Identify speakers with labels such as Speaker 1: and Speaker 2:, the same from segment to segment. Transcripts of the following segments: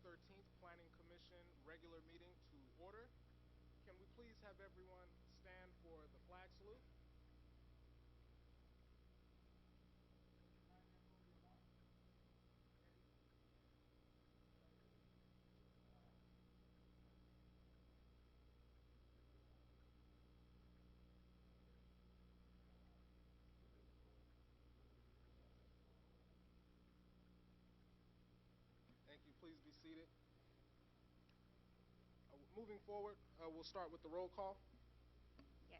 Speaker 1: 13th Planning Commission regular meeting to order. Can we please have everyone stand for the flag salute? Thank you. Please be seated. Moving forward, we'll start with the roll call.
Speaker 2: Yes.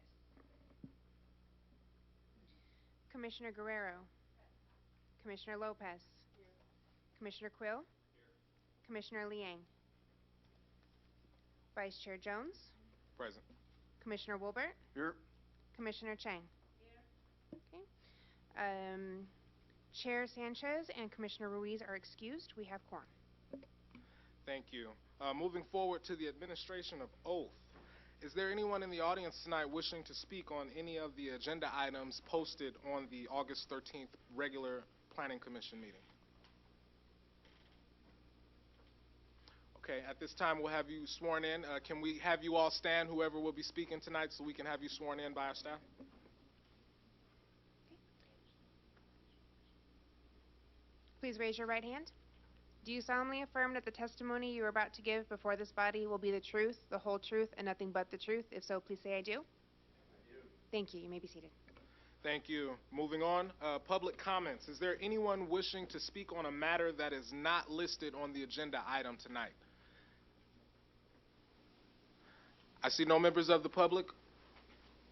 Speaker 2: Commissioner Guerrero. Commissioner Lopez. Commissioner Quill. Commissioner Liang. Vice Chair Jones.
Speaker 1: Present.
Speaker 2: Commissioner Wilbert.
Speaker 1: Here.
Speaker 2: Commissioner Chang. Okay. Chair Sanchez and Commissioner Ruiz are excused. We have quorum.
Speaker 1: Thank you. Moving forward to the administration of oath. Is there anyone in the audience tonight wishing to speak on any of the agenda items posted on the August 13th regular Planning Commission meeting? Okay, at this time we'll have you sworn in. Can we have you all stand, whoever will be speaking tonight, so we can have you sworn in by our staff?
Speaker 2: Please raise your right hand. Do you solemnly affirm that the testimony you are about to give before this body will be the truth, the whole truth, and nothing but the truth? If so, please say I do. I do. Thank you. You may be seated.
Speaker 1: Thank you. Moving on, public comments. Is there anyone wishing to speak on a matter that is not listed on the agenda item tonight? I see no members of the public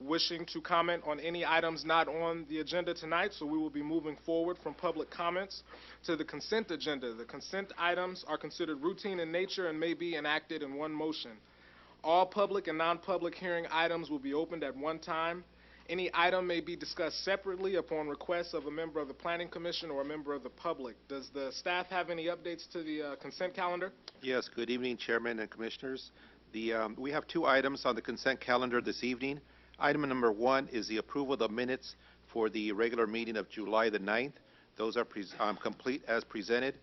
Speaker 1: wishing to comment on any items not on the agenda tonight, so we will be moving forward from public comments to the consent agenda. The consent items are considered routine in nature and may be enacted in one motion. All public and non-public hearing items will be opened at one time. Any item may be discussed separately upon request of a member of the Planning Commission or a member of the public. Does the staff have any updates to the consent calendar?
Speaker 3: Yes, good evening, Chairman and Commissioners. We have two items on the consent calendar this evening. Item number 1 is the approval of the minutes for the regular meeting of July the 9th. Those are complete as presented.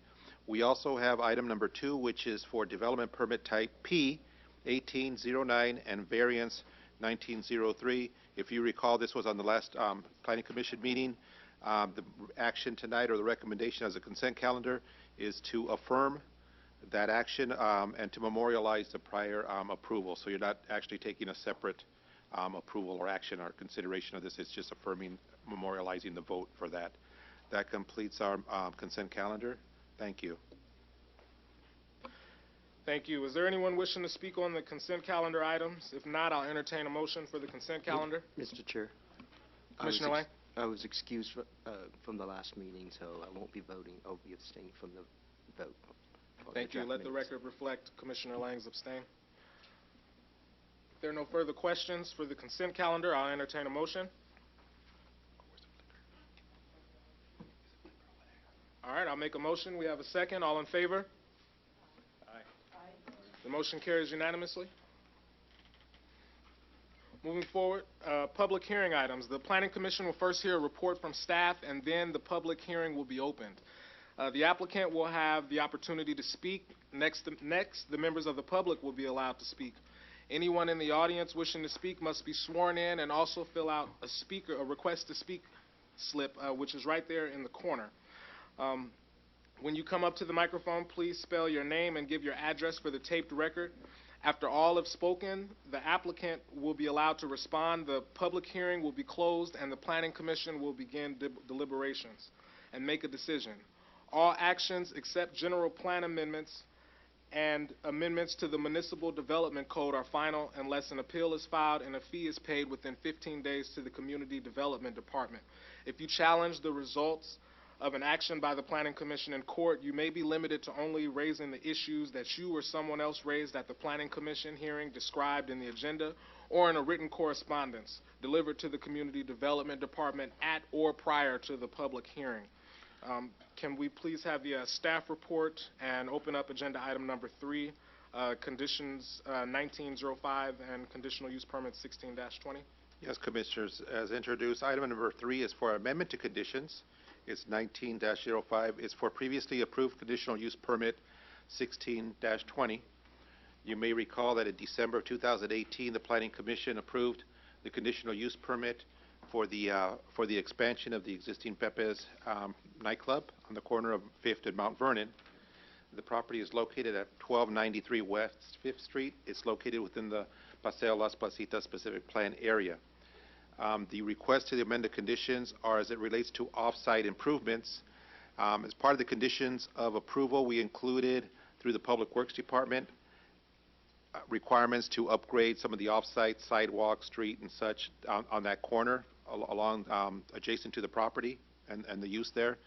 Speaker 3: We also have item number 2, which is for development permit type P 1809 and variance 1903. If you recall, this was on the last Planning Commission meeting. The action tonight, or the recommendation as a consent calendar, is to affirm that action and to memorialize the prior approval. So you're not actually taking a separate approval or action or consideration of this. It's just affirming, memorializing the vote for that. That completes our consent calendar. Thank you.
Speaker 1: Thank you. Is there anyone wishing to speak on the consent calendar items? If not, I'll entertain a motion for the consent calendar.
Speaker 4: Mr. Chair.
Speaker 1: Commissioner Lang?
Speaker 4: I was excused from the last meeting, so I won't be voting. I'll be abstaining from the vote.
Speaker 1: Thank you. Let the record reflect Commissioner Lang's abstain. If there are no further questions for the consent calendar, I'll entertain a motion. All right, I'll make a motion. We have a second. All in favor? Aye. The motion carries unanimously. Moving forward, public hearing items. The Planning Commission will first hear a report from staff, and then the public hearing will be opened. The applicant will have the opportunity to speak. Next, the members of the public will be allowed to speak. Anyone in the audience wishing to speak must be sworn in and also fill out a request to speak slip, which is right there in the corner. When you come up to the microphone, please spell your name and give your address for the taped record. After all have spoken, the applicant will be allowed to respond. The public hearing will be closed, and the Planning Commission will begin deliberations and make a decision. All actions except general plan amendments and amendments to the Municipal Development Code are final unless an appeal is filed and a fee is paid within 15 days to the Community Development Department. If you challenge the results of an action by the Planning Commission in court, you may be limited to only raising the issues that you or someone else raised at the Planning Commission hearing described in the agenda or in a written correspondence delivered to the Community Development Department at or prior to the public hearing. Can we please have the staff report and open up agenda item number 3, conditions 1905 and conditional use permit 16-20?
Speaker 3: Yes, Commissioners, as introduced, item number 3 is for amendment to conditions. It's 19-05. It's for previously approved conditional use permit 16-20. You may recall that in December of 2018, the Planning Commission approved the conditional use permit for the expansion of the existing Pepe's nightclub on the corner of 5th and Mount Vernon. The property is located at 1293 West 5th Street. It's located within the Paseo Las Placitas specific plan area. The request to amend the conditions are as it relates to off-site improvements. As part of the conditions of approval, we included through the Public Works Department requirements to upgrade some of the off-site sidewalk, street, and such on that corner along adjacent to the property and the use there.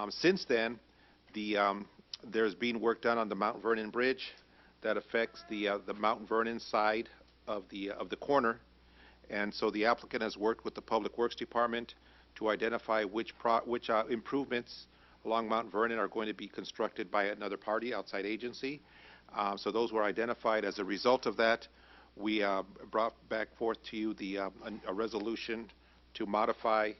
Speaker 3: Since then, there's been work done on the Mount Vernon Bridge that affects the Mount Vernon side of the corner, and so the applicant has worked with the Public Works Department to identify which improvements along Mount Vernon are going to be constructed by another party, outside agency. So those were identified. As a result of that, we brought back forth to you a resolution to modify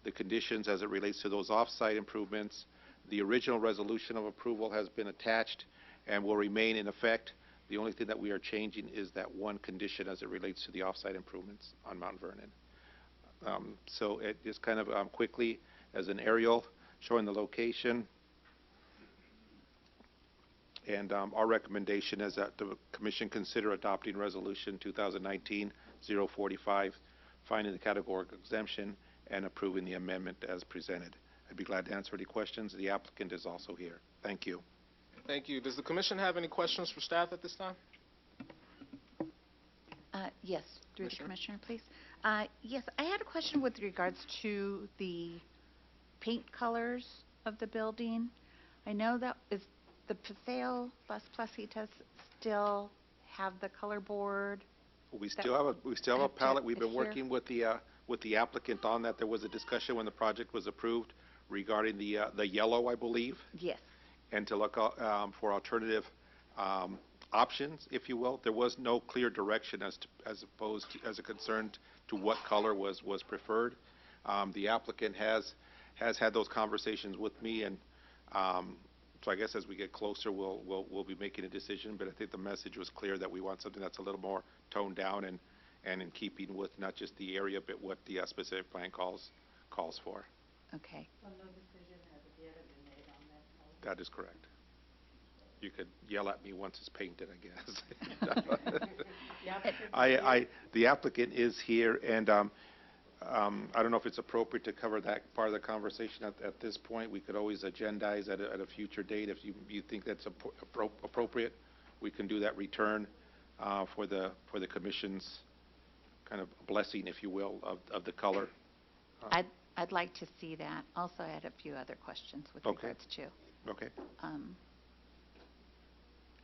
Speaker 3: the conditions as it relates to those off-site improvements. The original resolution of approval has been attached and will remain in effect. The only thing that we are changing is that one condition as it relates to the off-site improvements on Mount Vernon. So it just kind of quickly as an aerial showing the location. And our recommendation is that the Commission consider adopting Resolution 2019-045, finding the categorical exemption and approving the amendment as presented. I'd be glad to answer any questions. The applicant is also here. Thank you.
Speaker 1: Thank you. Does the Commission have any questions for staff at this time?
Speaker 5: Yes, through the
Speaker 1: Commissioner?
Speaker 5: Commissioner, please. Yes, I had a question with regards to the paint colors of the building. I know that is the Paseo Las Placitas still have the color board.
Speaker 3: We still have a palette. We've been working with the applicant on that. There was a discussion when the project was approved regarding the yellow, I believe.
Speaker 5: Yes.
Speaker 3: And to look for alternative options, if you will. There was no clear direction as a concern to what color was preferred. The applicant has had those conversations with me, and so I guess as we get closer, we'll be making a decision. But I think the message was clear that we want something that's a little more toned down and in keeping with not just the area, but what the specific plan calls for.
Speaker 5: Okay.
Speaker 6: So no decision has yet been made on that color?
Speaker 3: That is correct. You could yell at me once it's painted, I guess.
Speaker 6: The applicant
Speaker 3: The applicant is here, and I don't know if it's appropriate to cover that part of the conversation at this point. We could always agendize at a future date if you think that's appropriate. We can do that return for the Commission's kind of blessing, if you will, of the color.
Speaker 5: I'd like to see that. Also, I had a few other questions with
Speaker 3: Okay.
Speaker 5: regards to.
Speaker 3: Okay.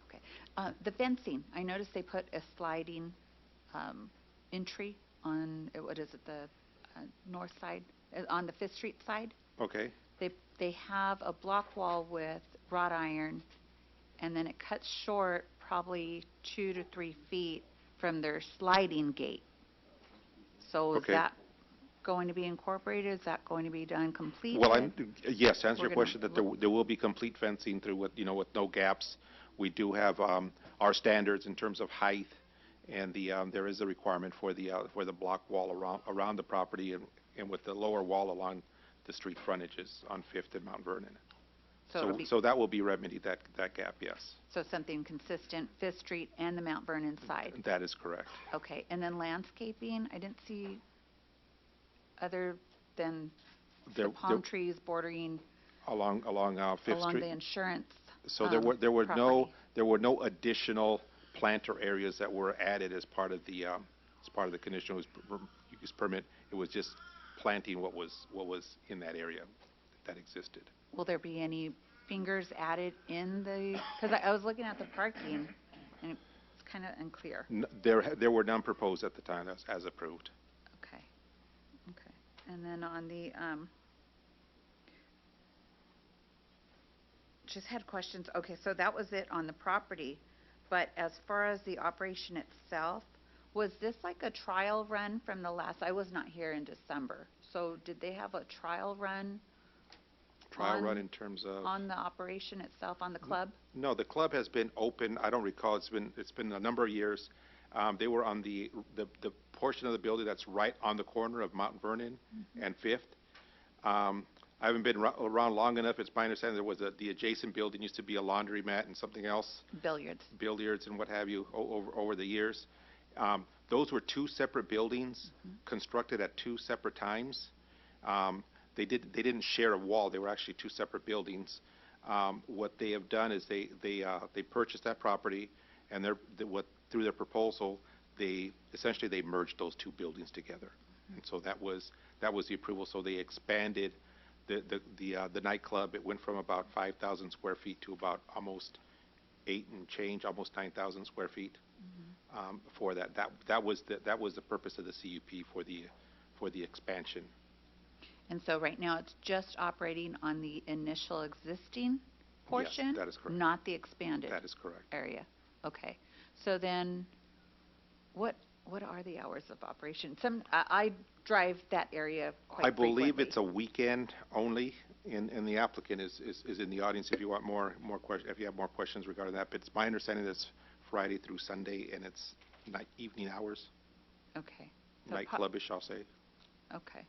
Speaker 5: Okay. The fencing, I noticed they put a sliding entry on, what is it, the north side, on the 5th Street side.
Speaker 3: Okay.
Speaker 5: They have a block wall with wrought iron, and then it cuts short probably 2 to 3 feet from their sliding gate. So is
Speaker 3: Okay.
Speaker 5: that going to be incorporated? Is that going to be done completely?
Speaker 3: Well, yes, to answer
Speaker 5: We're
Speaker 3: your
Speaker 5: gonna
Speaker 3: question, that there will be complete fencing through with no gaps. We do have our standards in terms of height, and there is a requirement for the block wall around the property and with the lower wall along the street frontages on 5th and Mount Vernon. So that will be remedied, that gap, yes.
Speaker 5: So something consistent, 5th Street and the Mount Vernon side?
Speaker 3: That is correct.
Speaker 5: Okay, and then landscaping, I didn't see other than the palm trees bordering
Speaker 3: Along 5th Street.
Speaker 5: along the insurance
Speaker 3: So there were
Speaker 5: property.
Speaker 3: no additional planter areas that were added as part of the conditional use permit. It was just planting what was in that area that existed.
Speaker 5: Will there be any fingers added in the, because I was looking at the parking and it's kind of unclear.
Speaker 3: There were none proposed at the time as approved.
Speaker 5: Okay, okay. And then on the, just had questions. Okay, so that was it on the property. But as far as the operation itself, was this like a trial run from the last, I was not here in December. So did they have a trial run?
Speaker 3: Trial run
Speaker 5: on-
Speaker 3: in terms of?
Speaker 5: on the operation itself, on the club?
Speaker 3: No, the club has been open, I don't recall, it's been a number of years. They were on the portion of the building that's right on the corner of Mount Vernon and Fifth. I haven't been around long enough. It's my understanding there was the adjacent building used to be a laundromat and something else, billiards and what have you, over the years. Those were two separate buildings constructed at two separate times. They didn't share a wall. They were actually two separate buildings. What they have done is they purchased that property, and through their proposal, they essentially merged those two buildings together. And so that was the approval. So they expanded the nightclub. It went from about 5,000 square feet to about almost 8 and change, almost 9,000 square feet. For that. That was the purpose of the CUP for the expansion.
Speaker 5: And so right now, it's just operating on the initial existing portion?
Speaker 3: Yes, that is correct.
Speaker 5: Not the expanded?
Speaker 3: That is correct.
Speaker 5: Area. Okay. So then, what are the hours of operation? I drive that area quite
Speaker 3: I believe
Speaker 5: frequently.
Speaker 3: it's a weekend only, and the applicant is in the audience if you want more questions, if you have more questions regarding that. But it's my understanding that it's Friday through Sunday, and it's evening hours,
Speaker 5: Okay. So
Speaker 3: nightclubish, I'll say.
Speaker 5: Okay.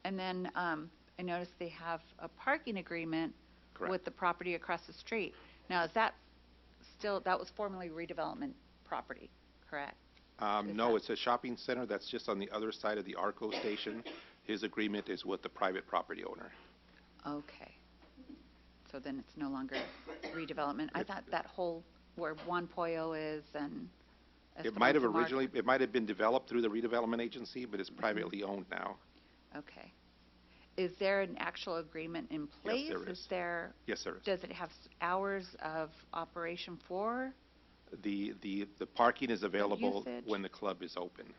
Speaker 5: And then I noticed they have a parking agreement
Speaker 3: Correct.
Speaker 5: with the property across the street. Now, is that that was formerly redevelopment property, correct?
Speaker 3: No, it's a shopping center that's just on the other side of the ARCO station. His agreement is with the private property owner.
Speaker 5: Okay. So then it's no longer redevelopment. I thought that whole where Juan Pollo is and
Speaker 3: It might have
Speaker 5: Esperanza Market-
Speaker 3: it might have been developed through the redevelopment agency, but it's privately owned now.
Speaker 5: Okay. Is there an actual agreement in place?
Speaker 3: there is. Yes, there is.
Speaker 5: Does it have hours of operation for?
Speaker 3: The parking is available
Speaker 5: usage?
Speaker 3: when the club is open.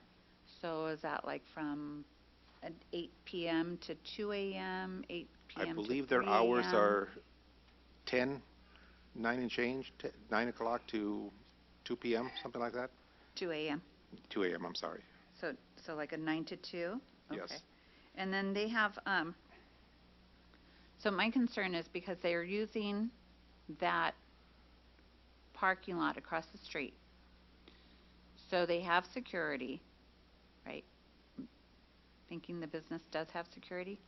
Speaker 5: So is that like from 8 p.m. to 2 a.m., 8 p.m.
Speaker 3: I
Speaker 5: to
Speaker 3: believe their
Speaker 5: 3
Speaker 3: hours
Speaker 5: a.m.?
Speaker 3: are 9 and change, 9 o'clock to 2 p.m., something like that?
Speaker 5: 2 a.m.
Speaker 3: 2 a.m., I'm sorry.
Speaker 5: So like a 9 to 2?
Speaker 3: Yes.
Speaker 5: Okay. And then they have, so my concern is because they are using that parking lot across the street. So they have security, right? Thinking the business does have security?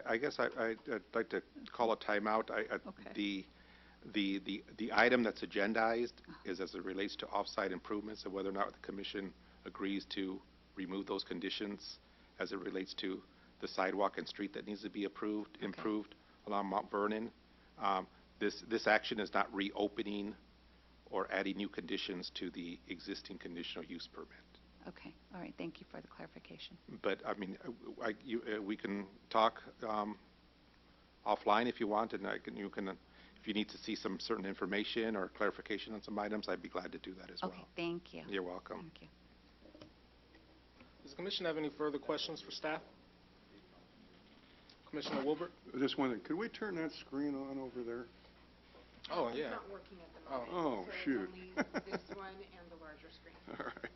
Speaker 3: I guess I'd like to call a timeout.
Speaker 5: Okay.
Speaker 3: The item that's agendized is as it relates to off-site improvements and whether or not the commission agrees to remove those conditions as it relates to the sidewalk and street that needs to be improved along Mount Vernon. This action is not reopening or adding new conditions to the existing conditional use permit.
Speaker 5: Okay, all right, thank you for the clarification.
Speaker 3: But, I mean, we can talk offline if you want, and you can, if you need to see some certain information or clarification on some items, I'd be glad to do that as well.
Speaker 5: Okay, thank you.
Speaker 3: You're welcome.
Speaker 5: Thank you.
Speaker 1: Does the commission have any further questions for staff? Commissioner Wilbert?
Speaker 7: Just wondering, could we turn that screen on over there?
Speaker 1: Oh, yeah.
Speaker 2: It's not working at the
Speaker 1: Oh.
Speaker 2: moment.
Speaker 7: Oh,
Speaker 2: so
Speaker 7: shoot.
Speaker 2: It's only this one and the larger screen.
Speaker 7: All right.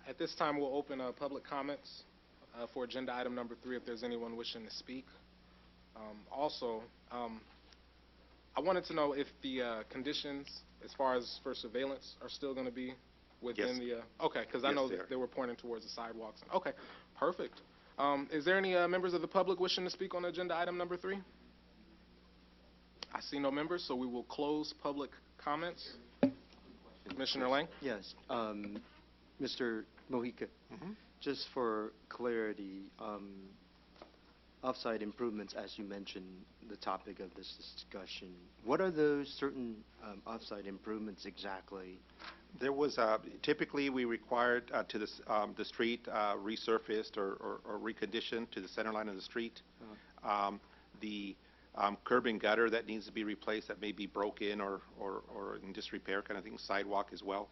Speaker 1: At this time, we'll open public comments for agenda item number 3 if there's anyone wishing to speak. Also, I wanted to know if the conditions as far as for surveillance are still going to be within
Speaker 3: Yes.
Speaker 1: the... Okay, because I
Speaker 3: Yes,
Speaker 1: know
Speaker 3: they
Speaker 1: that
Speaker 3: are.
Speaker 1: they were pointing towards the sidewalks. Okay, perfect. Is there any members of the public wishing to speak on agenda item number 3? I see no members, so we will close public comments. Commissioner Lang?
Speaker 4: Yes, Mr. Mojica,
Speaker 3: Mhm.
Speaker 4: just for clarity, off-site improvements, as you mentioned, the topic of this discussion, what are those certain off-site improvements exactly?
Speaker 3: There was, typically, we required to the street resurfaced or reconditioned to the center line of the street. The curb and gutter that needs to be replaced that may be broken or in disrepair kind of thing, sidewalk as well.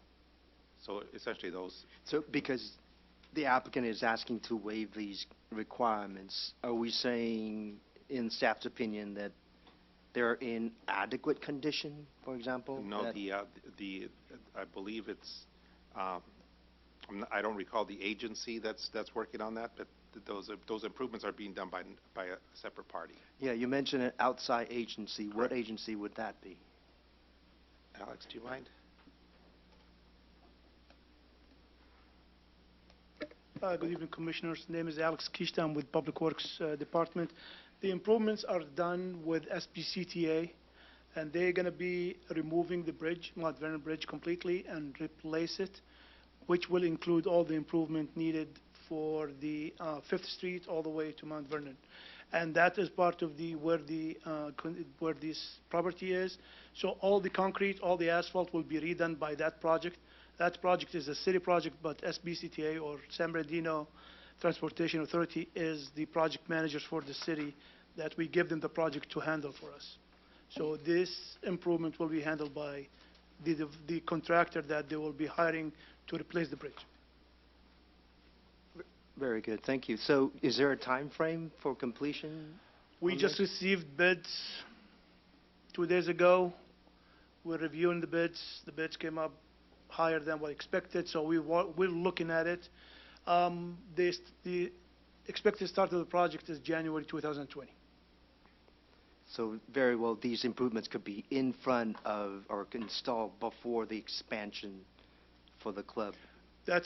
Speaker 3: So essentially those.
Speaker 4: So because the applicant is asking to waive these requirements, are we saying in staff's opinion that they're in adequate condition, for example?
Speaker 3: No,
Speaker 4: that-
Speaker 3: I believe it's, I don't recall the agency that's working on that, but those improvements are being done by a separate party.
Speaker 4: Yeah, you mentioned an outside agency. What
Speaker 3: Correct.
Speaker 4: agency would that be?
Speaker 3: Alex, do you mind?
Speaker 8: Good evening, Commissioners. Name is Alex Kishta. I'm with Public Works Department. The improvements are done with SBCTA, and they're going to be removing the bridge, Mount Vernon Bridge, completely and replace it, which will include all the improvement needed for the 5th Street all the way to Mount Vernon. And that is part of where this property is. So all the concrete, all the asphalt will be redone by that project. That project is a city project, but SBCTA, or San Bernardino Transportation Authority, is the project managers for the city, that we give them the project to handle for us. So this improvement will be handled by the contractor that they will be hiring to replace the bridge.
Speaker 4: Very good, thank you. So is there a time frame for completion?
Speaker 8: We
Speaker 4: on
Speaker 8: just
Speaker 4: this?
Speaker 8: received bids 2 days ago. We're reviewing the bids. The bids came up higher than what expected, so we're looking at it. The expected start of the project is January 2020.
Speaker 4: So very well, these improvements could be in front of or installed before the expansion for the club.
Speaker 8: The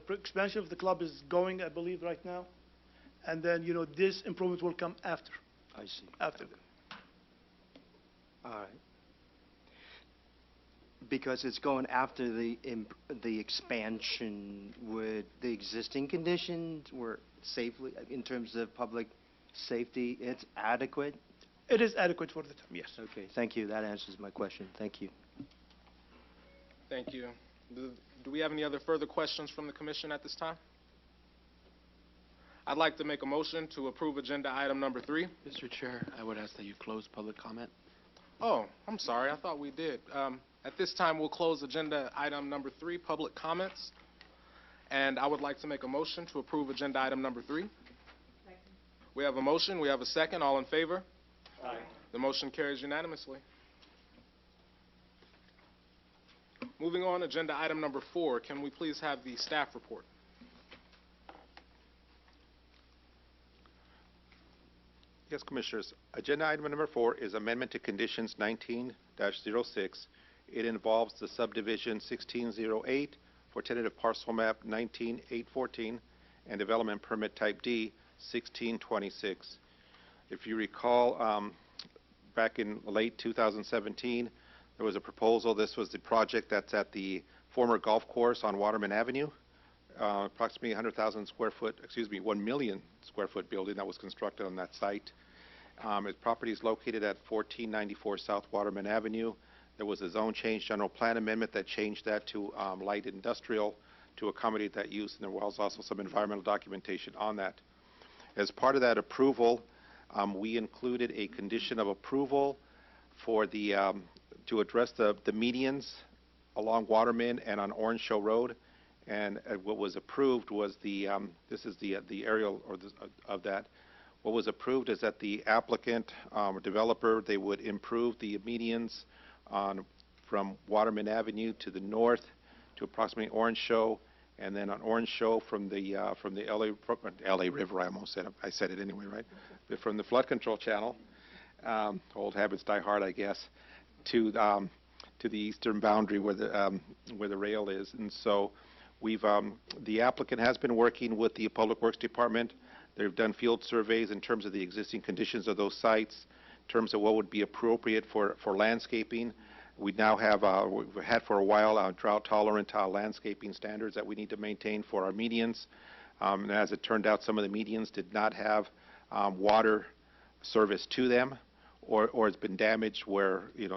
Speaker 8: expansion of the club is going, I believe, right now. And then, this improvement will come after.
Speaker 4: I see.
Speaker 8: After.
Speaker 4: All right. Because it's going after the expansion, would the existing conditions were safely, in terms of public safety, it's adequate?
Speaker 8: It is adequate for the time, yes.
Speaker 4: Okay, thank you. That answers my question. Thank you.
Speaker 1: Thank you. Do we have any other further questions from the commission at this time? I'd like to make a motion to approve agenda item number 3.
Speaker 9: Mr. Chair, I would ask that you close public comment.
Speaker 1: Oh, I'm sorry. I thought we did. At this time, we'll close agenda item number 3, public comments. And I would like to make a motion to approve agenda item number 3. We have a motion. We have a second. All in favor? Aye. The motion carries unanimously. Moving on, agenda item number 4. Can we please have the staff report?
Speaker 3: Yes, Commissioners. Agenda item number 4 is amendment to conditions 19-06. It involves the subdivision 1608 for tentative parcel map 19814 and development permit type D 1626. If you recall, back in late 2017, there was a proposal. This was the project that's at the former golf course on Waterman Avenue, approximately 100,000 square foot, 1 million square foot building that was constructed on that site. Its property is located at 1494 South Waterman Avenue. There was a zone change general plan amendment that changed that to light industrial to accommodate that use, and there was also some environmental documentation on that. As part of that approval, we included a condition of approval for the to address the medians along Waterman and on Orange Show Road, and what was approved was this is the aerial of that. What was approved is that the applicant or developer, they would improve the medians from Waterman Avenue to the north to approximately Orange Show, and then on Orange Show from the LA River, I said it anyway, right? But from the flood control channel, old habits die hard, I guess, to the eastern boundary where the rail is. And so the applicant has been working with the Public Works Department. They've done field surveys in terms of the existing conditions of those sites, in terms of what would be appropriate for landscaping. We now have, we've had for a while, drought-tolerant landscaping standards that we need to maintain for our medians. And as it turned out, some of the medians did not have water service to them, or it's been damaged where it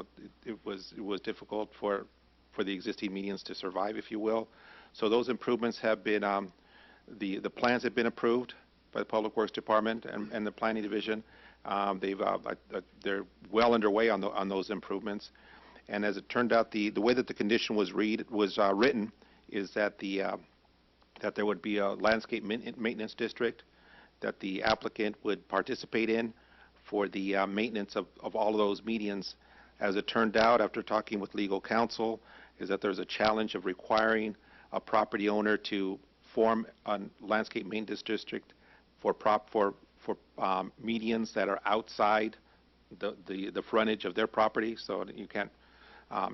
Speaker 3: was difficult for the existing medians to survive, if you will. So those improvements have been the plans have been approved by the Public Works Department and the Planning Division. They're well underway on those improvements. And as it turned out, the way that the condition was written is that that there would be a landscape maintenance district that the applicant would participate in for the maintenance of all of those medians. As it turned out, after talking with legal counsel, is that there's a challenge of requiring a property owner to form a landscape maintenance district for medians that are outside the frontage of their property, so that you can't,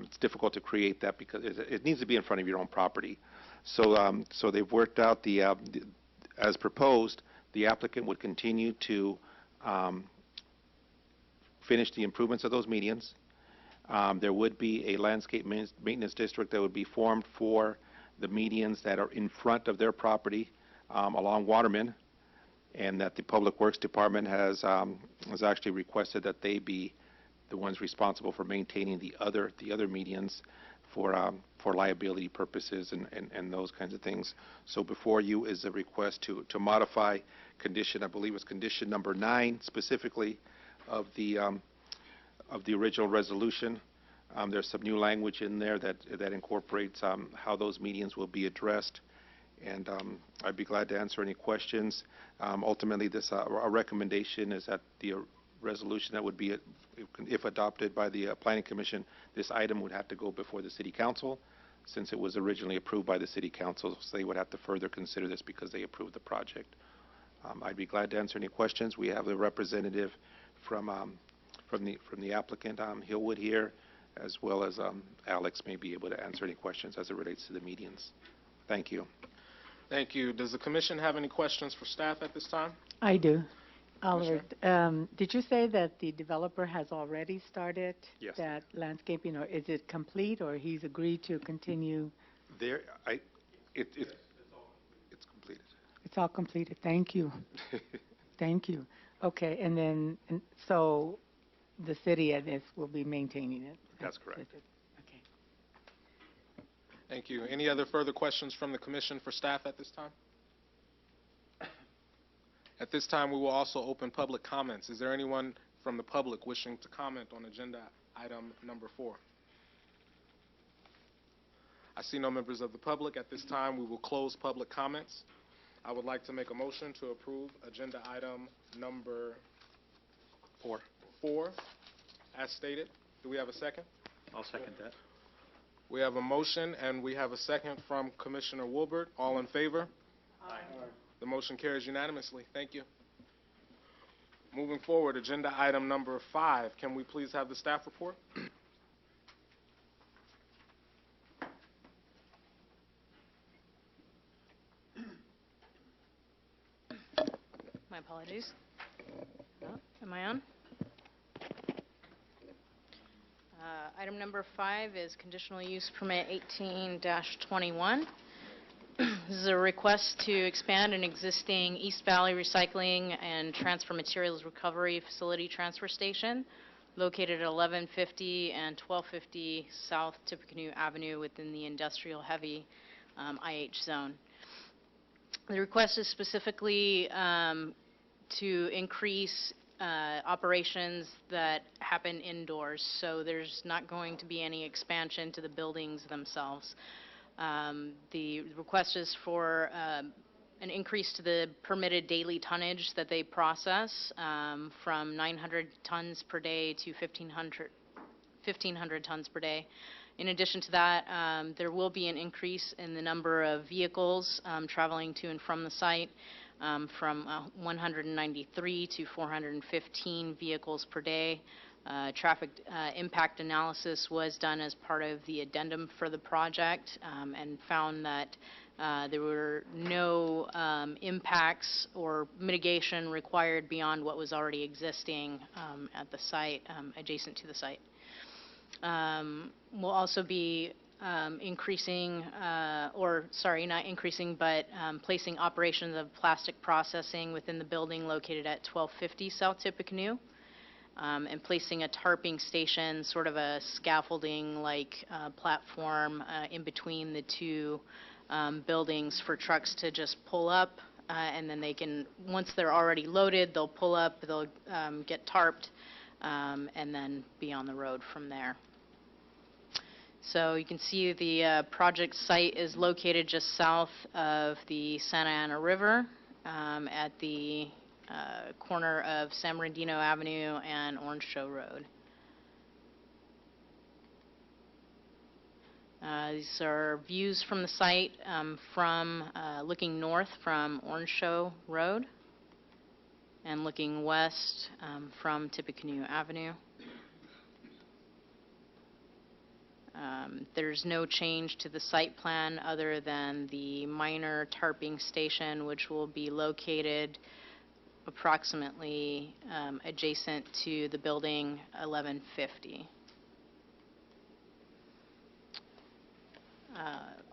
Speaker 3: it's difficult to create that because it needs to be in front of your own property. So they've worked out as proposed, the applicant would continue to finish the improvements of those medians. There would be a landscape maintenance district that would be formed for the medians that are in front of their property along Waterman, and that the Public Works Department has actually requested that they be the ones responsible for maintaining the other medians for liability purposes and those kinds of things. So before you is a request to modify condition, I believe it's condition number 9 specifically of the original resolution. There's some new language in there that incorporates how those medians will be addressed, and I'd be glad to answer any questions. Ultimately, our recommendation is that the resolution that would be, if adopted by the Planning Commission, this item would have to go before the City Council, since it was originally approved by the City Council, so they would have to further consider this because they approved the project. I'd be glad to answer any questions. We have a representative from the applicant, Hillwood, here, as well as Alex may be able to answer any questions as it relates to the medians. Thank you.
Speaker 1: Thank you. Does the commission have any questions for staff at this time?
Speaker 6: I do.
Speaker 1: Commissioner?
Speaker 6: Oliver, did you say that the developer has already started
Speaker 3: Yes.
Speaker 6: that landscaping, or is it complete, or he's agreed to continue?
Speaker 3: It's completed.
Speaker 6: It's all completed. Thank you. Thank you. Okay, and so the city, I guess, will be maintaining it?
Speaker 3: That's correct.
Speaker 6: Okay.
Speaker 1: Thank you. Any other further questions from the commission for staff at this time? At this time, we will also open public comments. Is there anyone from the public wishing to comment on agenda item number 4? I see no members of the public. At this time, we will close public comments. I would like to make a motion to approve agenda item number 4 as stated. Do we have a second?
Speaker 9: I'll second that.
Speaker 1: We have a motion and we have a second from Commissioner Woolbert. All in favor? Aye. The motion carries unanimously. Thank you. Moving forward, agenda item number 5. Can we please have the staff report?
Speaker 10: My apologies. Oh, am I on? Item number 5 is conditional use permit 18-21. This is a request to expand an existing East Valley Recycling and Transfer Materials Recovery Facility transfer station located at 1150 and 1250 South Tippecanoe Avenue within the industrial heavy IH zone. The request is specifically to increase operations that happen indoors, so there's not going to be any expansion to the buildings themselves. The request is for an increase to the permitted daily tonnage that they process from 900 tons per day to 1,500 tons per day. In addition to that, there will be an increase in the number of vehicles traveling to and from the site from 193 to 415 vehicles per day. Traffic impact analysis was done as part of the addendum for the project and found that there were no impacts or mitigation required beyond what was already existing at the site, adjacent to the site. We'll also be increasing, not increasing, but placing operations of plastic processing within the building located at 1250 South Tippecanoe. And placing a tarping station, sort of a scaffolding-like platform in between the two buildings for trucks to just pull up, and then they can, once they're already loaded, they'll pull up, they'll get tarped, and then be on the road from there. So you can see the project site is located just south of the Santa Ana River at the corner of San Bernardino Avenue and Orange Show Road. These are views from the site looking north from Orange Show Road and looking west from Tippecanoe Avenue. There's no change to the site plan other than the minor tarping station, which will be located approximately adjacent to the building 1150.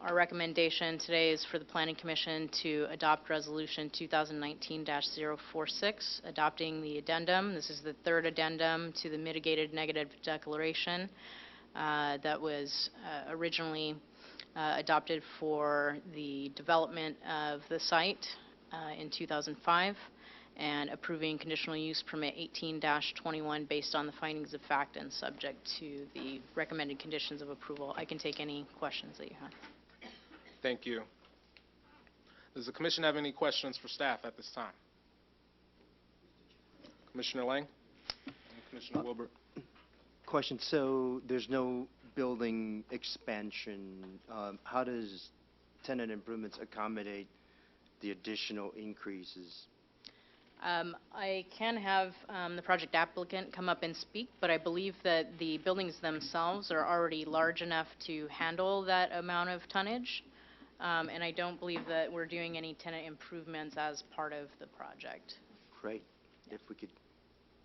Speaker 10: Our recommendation today is for the Planning Commission to adopt Resolution 2019-046, adopting the addendum. This is the third addendum to the mitigated negative declaration that was originally adopted for the development of the site in 2005, and approving conditional use permit 18-21 based on the findings of fact and subject to the recommended conditions of approval. I can take any questions that you have.
Speaker 1: Thank you. Does the commission have any questions for staff at this time? Commissioner Lang? And Commissioner Wilbur?
Speaker 4: Question, so there's no building expansion. How does tenant improvements accommodate the additional increases?
Speaker 10: I can have the project applicant come up and speak, but I believe that the buildings themselves are already large enough to handle that amount of tonnage, and I don't believe that we're doing any tenant improvements as part of the project.
Speaker 4: Great. If we could,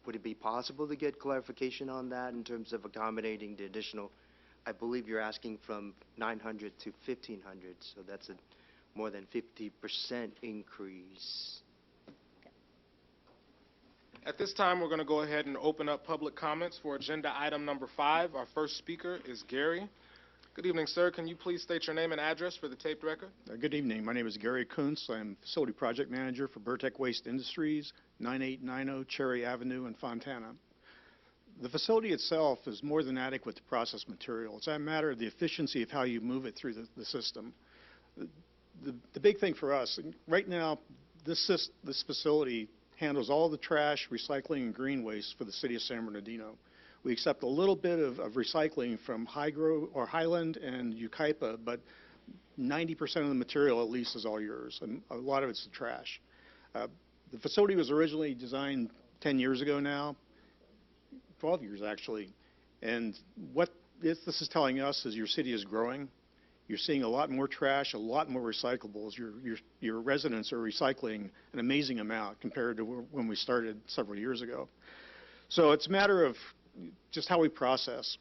Speaker 4: would it be possible to get clarification on that in terms of accommodating the additional, I believe you're asking from 900 to 1,500, so that's a more than 50% increase.
Speaker 1: At this time, we're going to go ahead and open up public comments for agenda item number 5. Our first speaker is Gary. Good evening, sir. Can you please state your name and address for the taped record?
Speaker 7: Good evening. My name is Gary Kuntz. I'm Facility Project Manager for Burtec Waste Industries, 9890 Cherry Avenue in Fontana. The facility itself is more than adequate to process material. It's a matter of the efficiency of how you move it through the system. The big thing for us, right now, this facility handles all the trash, recycling, and green waste for the city of San Bernardino. We accept a little bit of recycling from Highland and Yucaipa, but 90% of the material at least is all yours, and a lot of it's the trash. The facility was originally designed 10 years ago now, 12 years actually, and what this is telling us is your city is growing. You're seeing a lot more trash, a lot more recyclables. Your residents are recycling an amazing amount compared to when we started several years ago. So it's a matter of just how we process.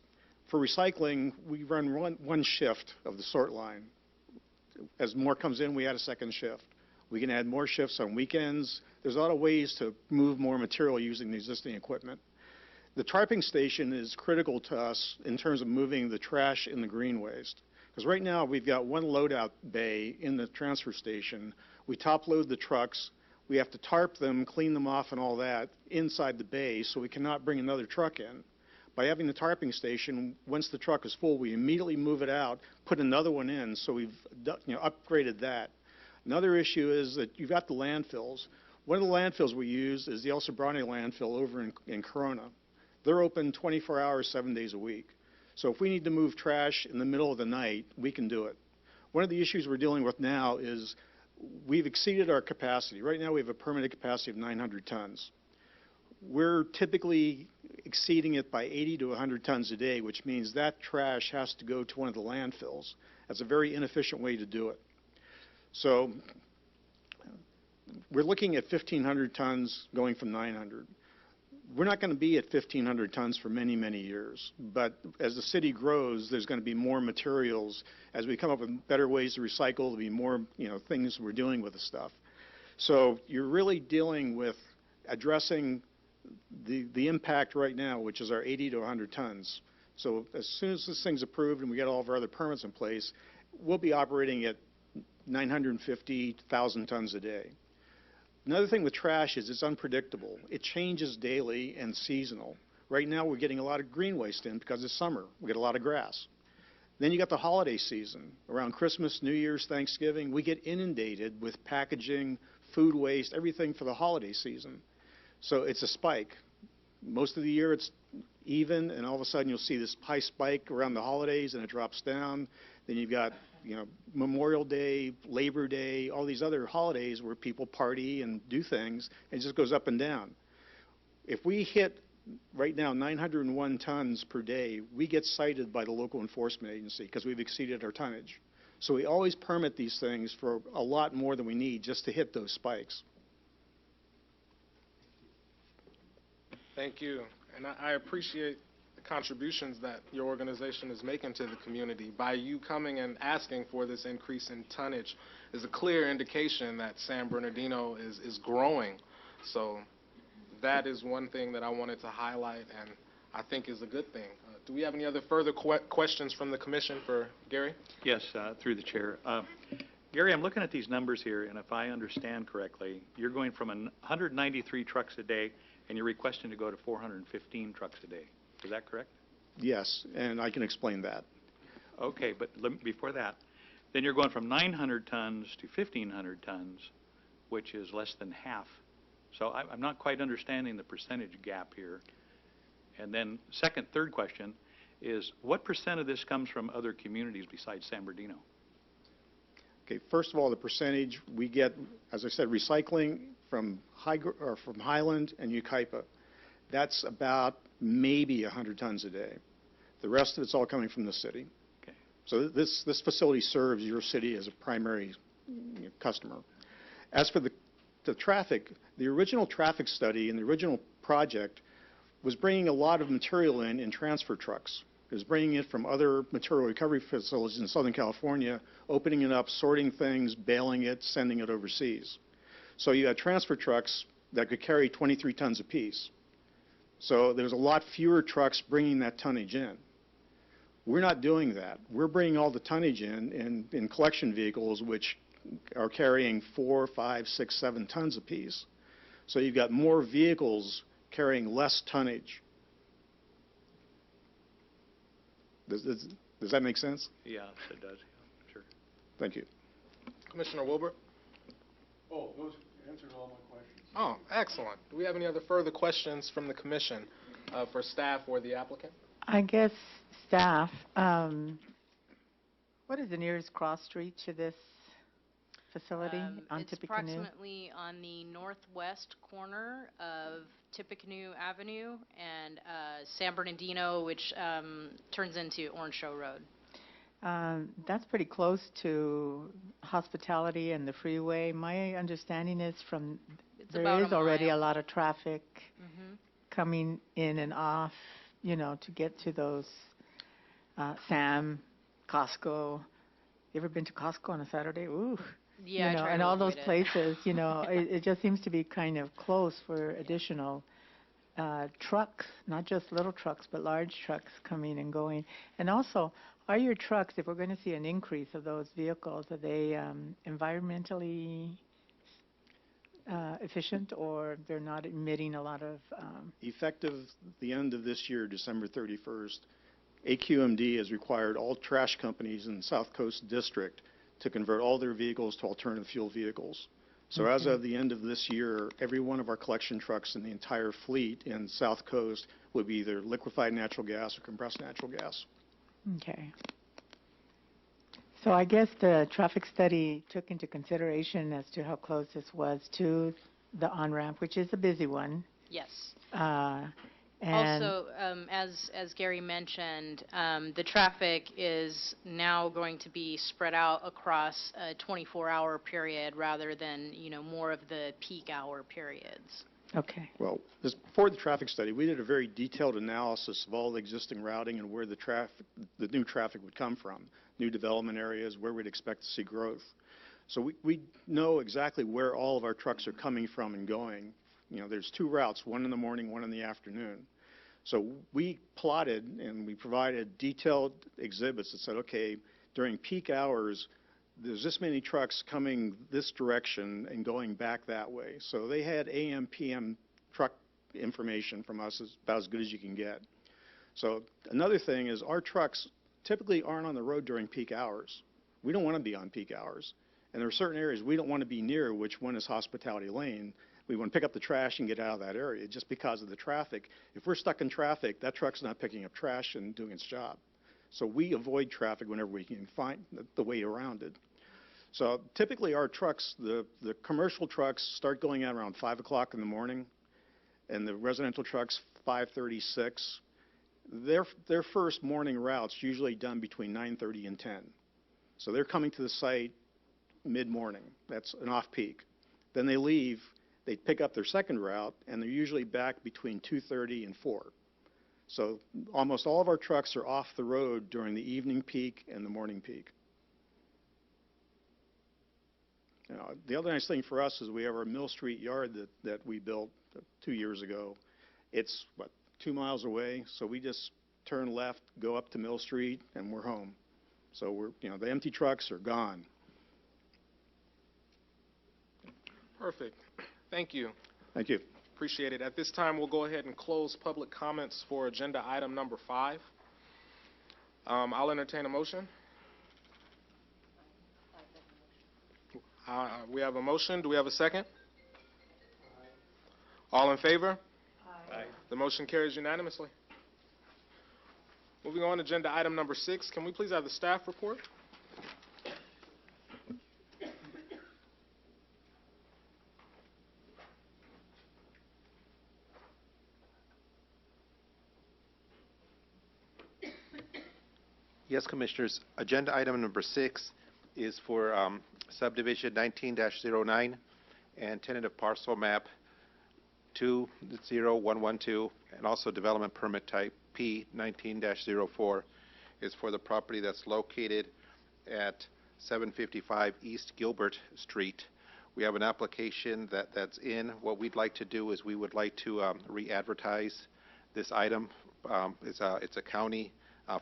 Speaker 7: For recycling, we run one shift of the sort line. As more comes in, we add a second shift. We can add more shifts on weekends. There's a lot of ways to move more material using the existing equipment. The tarping station is critical to us in terms of moving the trash and the green waste. Because right now we've got one loadout bay in the transfer station. We top load the trucks. We have to tarp them, clean them off and all that inside the bay, so we cannot bring another truck in. By having the tarping station, once the truck is full, we immediately move it out, put another one in, so we've upgraded that. Another issue is that you've got the landfills. One of the landfills we use is the El Sobrante landfill over in Corona. They're open 24 hours, 7 days a week. So if we need to move trash in the middle of the night, we can do it. One of the issues we're dealing with now is we've exceeded our capacity. Right now we have a permitted capacity of 900 tons. We're typically exceeding it by 80 to 100 tons a day, which means that trash has to go to one of the landfills. That's a very inefficient way to do it. So we're looking at 1,500 tons going from 900. We're not going to be at 1,500 tons for many, many years. But as the city grows, there's going to be more materials. As we come up with better ways to recycle, there'll be more, things we're doing with the stuff. So you're really dealing with addressing the impact right now, which is our 80 to 100 tons. So as soon as this thing's approved and we get all of our other permits in place, we'll be operating at 950,000 tons a day. Another thing with trash is it's unpredictable. It changes daily and seasonal. Right now we're getting a lot of green waste in because it's summer. We get a lot of grass. Then you got the holiday season. Around Christmas, New Year's, Thanksgiving, we get inundated with packaging, food waste, everything for the holiday season. So it's a spike. Most of the year it's even, and all of a sudden you'll see this high spike around the holidays and it drops down. Then you've got, Memorial Day, Labor Day, all these other holidays where people party and do things, and it just goes up and down. If we hit right now 901 tons per day, we get cited by the local enforcement agency because we've exceeded our tonnage. So we always permit these things for a lot more than we need just to hit those spikes.
Speaker 1: Thank you. And I appreciate the contributions that your organization is making to the community. By you coming and asking for this increase in tonnage is a clear indication that San Bernardino is growing. So that is one thing that I wanted to highlight and I think is a good thing. Do we have any other further questions from the commission for Gary?
Speaker 11: Yes, through the chair. Gary, I'm looking at these numbers here, and if I understand correctly, you're going from 193 trucks a day, and you're requesting to go to 415 trucks a day. Is that correct?
Speaker 7: Yes, and I can explain that.
Speaker 11: Okay, but before that, then you're going from 900 tons to 1,500 tons, which is less than half. So I'm not quite understanding the percentage gap here. And then third question is, what percent of this comes from other communities besides San Bernardino?
Speaker 7: Okay, first of all, the percentage we get, as I said, recycling from Highland and Yucaipa. That's about maybe 100 tons a day. The rest of it's all coming from the city.
Speaker 11: Okay.
Speaker 7: So this facility serves your city as a primary customer. As for the traffic, the original traffic study and the original project was bringing a lot of material in transfer trucks. It was bringing it from other material recovery facilities in Southern California, opening it up, sorting things, baling it, sending it overseas. So you had transfer trucks that could carry 23 tons apiece. So there's a lot fewer trucks bringing that tonnage in. We're not doing that. We're bringing all the tonnage in collection vehicles, which are carrying 4, 5, 6, 7 tons apiece. So you've got more vehicles carrying less tonnage. Does that make sense?
Speaker 11: Yeah, it does. Yeah, sure.
Speaker 7: Thank you.
Speaker 1: Commissioner Wilbur?
Speaker 12: Oh, those answered all my questions.
Speaker 1: Oh, excellent. Do we have any other further questions from the commission for staff or the applicant?
Speaker 6: I guess staff, what is the nearest cross street to this facility on
Speaker 10: It's
Speaker 6: Tippecanoe?
Speaker 10: approximately on the northwest corner of Tippecanoe Avenue and San Bernardino, which turns into Orange Show Road.
Speaker 6: That's pretty close to Hospitality and the freeway. My understanding is there is already a lot of traffic coming in and off, to get to those Sam, Costco. You ever been to Costco on a Saturday? Ooh.
Speaker 10: Yeah, I try
Speaker 6: and
Speaker 10: to
Speaker 6: all those
Speaker 10: avoid it.
Speaker 6: places, it just seems to be kind of close for additional trucks, not just little trucks, but large trucks coming and going. And also, are your trucks, if we're going to see an increase of those vehicles, are they environmentally efficient, or they're not emitting a lot of...
Speaker 7: Effective the end of this year, December 31st, AQMD has required all trash companies in the South Coast District to convert all their vehicles to alternative fuel vehicles. So as of the end of this year, every one of our collection trucks in the entire fleet in South Coast would be either liquefied natural gas or compressed natural gas.
Speaker 6: Okay. So I guess the traffic study took into consideration as to how close this was to the on-ramp, which is a busy one.
Speaker 10: Yes.
Speaker 6: And
Speaker 10: Also, as Gary mentioned, the traffic is now going to be spread out across a 24-hour period rather than, more of the peak hour periods.
Speaker 6: Okay.
Speaker 7: Well, before the traffic study, we did a very detailed analysis of all the existing routing and where the new traffic would come from, new development areas, where we'd expect to see growth. So we know exactly where all of our trucks are coming from and going. There's 2 routes, one in the morning, one in the afternoon. So we plotted and we provided detailed exhibits that said, okay, during peak hours, there's this many trucks coming this direction and going back that way. So they had AM, PM truck information from us, about as good as you can get. So another thing is our trucks typically aren't on the road during peak hours. We don't want to be on peak hours. And there are certain areas we don't want to be near, which one is Hospitality Lane. We want to pick up the trash and get out of that area just because of the traffic. If we're stuck in traffic, that truck's not picking up trash and doing its job. So we avoid traffic whenever we can find the way around it. So typically our trucks, the commercial trucks start going out around 5 o'clock in the morning, and the residential trucks 5:36. Their first morning route's usually done between 9:30 and 10. So they're coming to the site mid-morning. That's an off-peak. Then they leave, they pick up their second route, and they're usually back between 2:30 and 4. So almost all of our trucks are off the road during the evening peak and the morning peak. The other nice thing for us is we have our Mill Street yard that we built 2 years ago. It's, 2 miles away, so we just turn left, go up to Mill Street, and we're home. So the empty trucks are gone.
Speaker 1: Perfect. Thank you.
Speaker 7: Thank you.
Speaker 1: Appreciate it. At this time, we'll go ahead and close public comments for agenda item number 5. I'll entertain a motion. We have a motion. Do we have a second? All in favor?
Speaker 11: Aye.
Speaker 1: The motion carries unanimously. Moving on, agenda item number 6. Can we please have the staff report?
Speaker 3: Yes, Commissioners. Agenda item number 6 is for subdivision 19-09 and tentative parcel map 20112, and also development permit type P 19-04 is for the property that's located at 755 East Gilbert Street. We have an application that's in. What we'd like to do is we would like to re-advertise this item. It's a county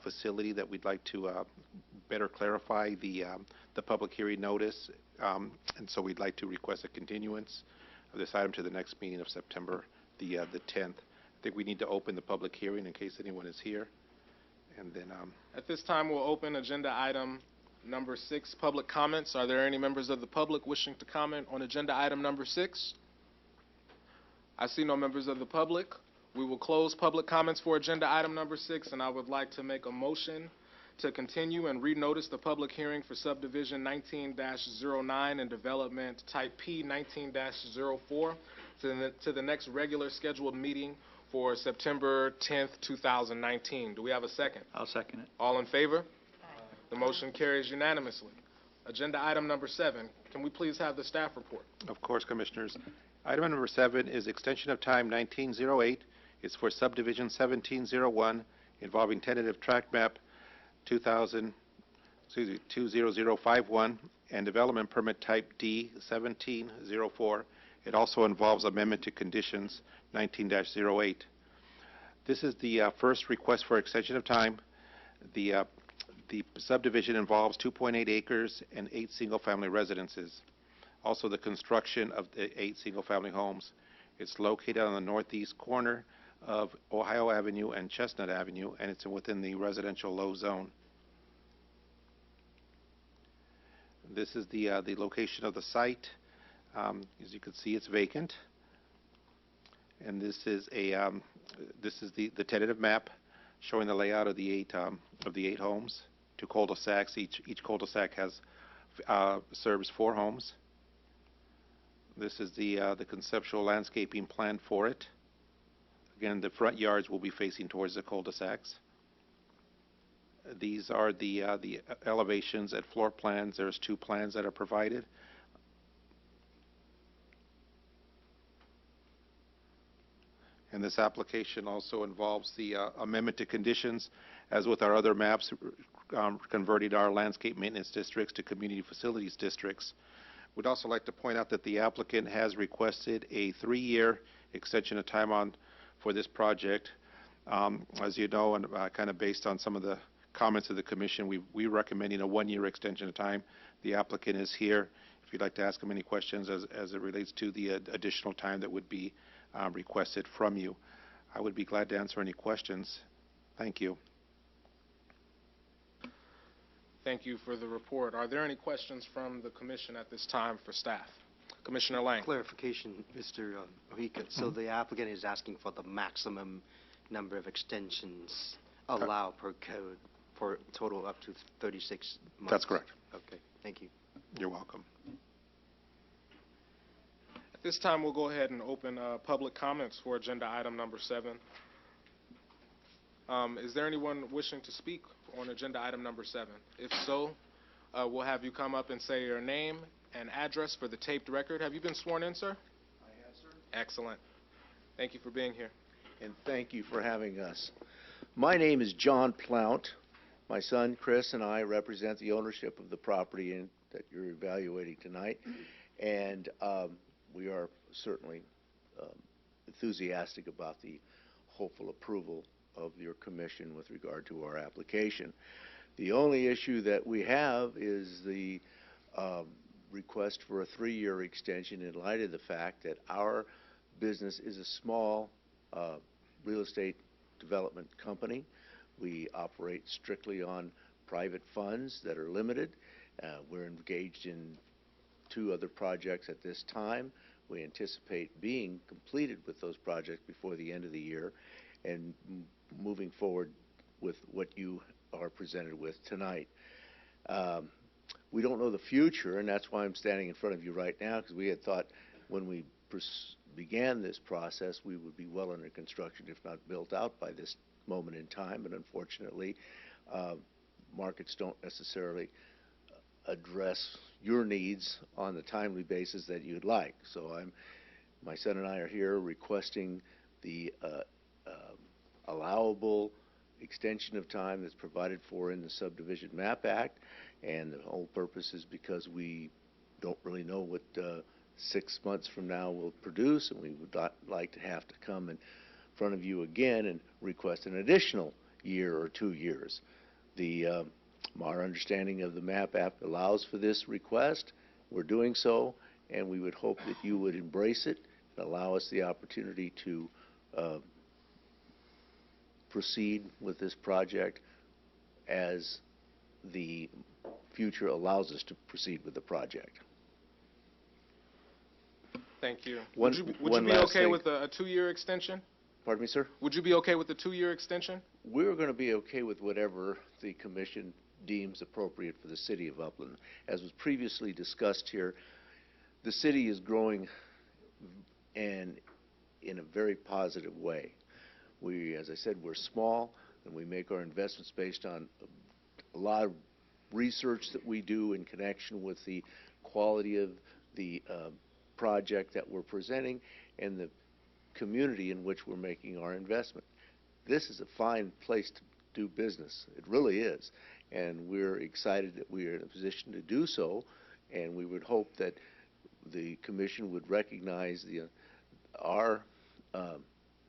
Speaker 3: facility that we'd like to better clarify the public hearing notice, and so we'd like to request a continuance of this item to the next meeting of September the 10th. I think we need to open the public hearing in case anyone is here, and then
Speaker 1: At this time, we'll open agenda item number 6, public comments. Are there any members of the public wishing to comment on agenda item number 6? I see no members of the public. We will close public comments for agenda item number 6, and I would like to make a motion to continue and renotice the public hearing for subdivision 19-09 and development type P 19-04 to the next regular scheduled meeting for September 10th, 2019. Do we have a second?
Speaker 11: I'll second it.
Speaker 1: All in favor? The motion carries unanimously. Agenda item number 7. Can we please have the staff report?
Speaker 3: of course, Commissioners. Item number 7 is extension of time 1908. It's for subdivision 1701 involving tentative tract map 20051 and development permit type D 1704. It also involves amendment to conditions 19-08. This is the first request for extension of time. The subdivision involves 2.8 acres and 8 single-family residences. Also, the construction of the 8 single-family homes. It's located on the northeast corner of Ohio Avenue and Chestnut Avenue, and it's within the residential low zone. This is the location of the site. As you can see, it's vacant, and this is the tentative map showing the layout of the 8 homes. 2 cul-de-sacs. Each cul-de-sac has serves 4 homes. This is the conceptual landscaping plan for it. Again, the front yards will be facing towards the cul-de-sacs. These are the elevations at floor plans. There's 2 plans that are provided. And this application also involves the amendment to conditions, as with our other maps, converting our landscape maintenance districts to community facilities districts. We'd also like to point out that the applicant has requested a 3-year extension of time for this project. As you know, and kind of based on some of the comments of the Commission, we're recommending a 1-year extension of time. The applicant is here. If you'd like to ask him any questions as it relates to the additional time that would be requested from you, I would be glad to answer any questions. Thank you.
Speaker 1: Thank you for the report. Are there any questions from the Commission at this time for staff? Commissioner Lang.
Speaker 4: Clarification, Mr. Mojica. So the applicant is asking for the maximum number of extensions allowed per code for a total up to 36 months?
Speaker 3: That's correct.
Speaker 4: Okay, thank you.
Speaker 3: You're welcome.
Speaker 1: At this time, we'll go ahead and open public comments for agenda item number 7. Is there anyone wishing to speak on agenda item number 7? If so, we'll have you come up and say your name and address for the taped record. Have you been sworn in, sir?
Speaker 13: I have, sir.
Speaker 1: Excellent. Thank you for being here.
Speaker 13: And thank you for having us. My name is John Plount. My son Chris and I represent the ownership of the property that you're evaluating tonight, and we are certainly enthusiastic about the hopeful approval of your commission with regard to our application. The only issue that we have is the request for a 3-year extension in light of the fact that our business is a small real estate development company. We operate strictly on private funds that are limited. We're engaged in 2 other projects at this time. We anticipate being completed with those projects before the end of the year and moving forward with what you are presented with tonight. We don't know the future, and that's why I'm standing in front of you right now, because we had thought when we began this process we would be well under construction, if not built out by this moment in time, but unfortunately markets don't necessarily address your needs on the timely basis that you'd like. So my son and I are here requesting the allowable extension of time that's provided for in the Subdivision Map Act, and the whole purpose is because we don't really know what 6 months from now will produce, and we would not like to have to come in front of you again and request an additional year or 2 years. Our understanding of the MAP app allows for this request. We're doing so, and we would hope that you would embrace it and allow us the opportunity to proceed with this project as the future allows us to proceed with the project.
Speaker 1: Thank you.
Speaker 13: One
Speaker 1: Would you be
Speaker 13: last
Speaker 1: okay
Speaker 13: thing.
Speaker 1: with a 2-year extension?
Speaker 13: Pardon me, sir?
Speaker 1: Would you be okay with the 2-year extension?
Speaker 13: We're going to be okay with whatever the commission deems appropriate for the city of Upland. As was previously discussed here, the city is growing and in a very positive way. We, as I said, we're small, and we make our investments based on a lot of research that we do in connection with the quality of the project that we're presenting and the community in which we're making our investment. This is a fine place to do business. It really is. And we're excited that we are in a position to do so, and we would hope that the commission would recognize our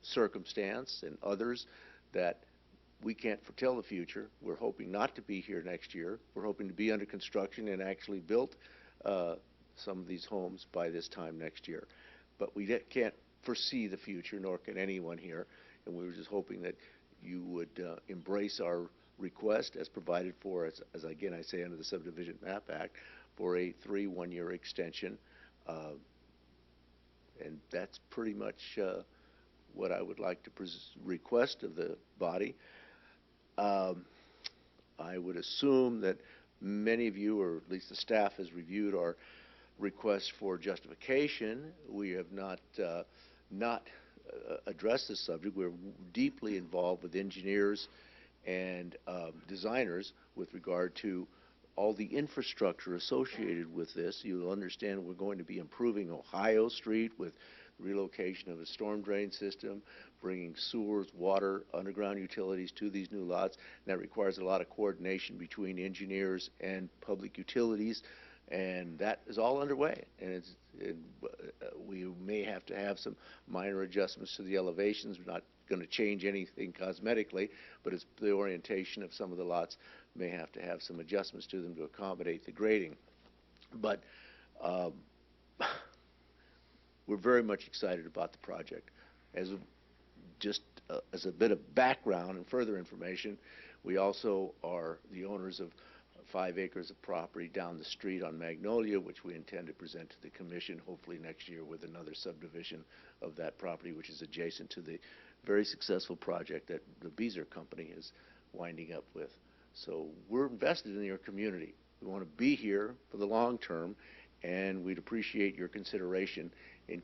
Speaker 13: circumstance and others, that we can't foretell the future. We're hoping not to be here next year. We're hoping to be under construction and actually built some of these homes by this time next year. But we can't foresee the future, nor can anyone here, and we were just hoping that you would embrace our request as provided for, as again I say, under the Subdivision Map Act, for a 1-year extension. And that's pretty much what I would like to request of the body. I would assume that many of you, or at least the staff, has reviewed our request for justification. We have not addressed this subject. We're deeply involved with engineers and designers with regard to all the infrastructure associated with this. You'll understand we're going to be improving Ohio Street with relocation of a storm drain system, bringing sewers, water, underground utilities to these new lots. And that requires a lot of coordination between engineers and public utilities, and that is all underway. And we may have to have some minor adjustments to the elevations. We're not going to change anything cosmetically, but it's the orientation of some of the lots may have to have some adjustments to them to accommodate the grading. But we're very much excited about the project. As a bit of background and further information, we also are the owners of 5 acres of property down the street on Magnolia, which we intend to present to the commission hopefully next year with another subdivision of that property, which is adjacent to the very successful project that the Beazer Company is winding up with. So we're invested in your community. We want to be here for the long term, and we'd appreciate your consideration in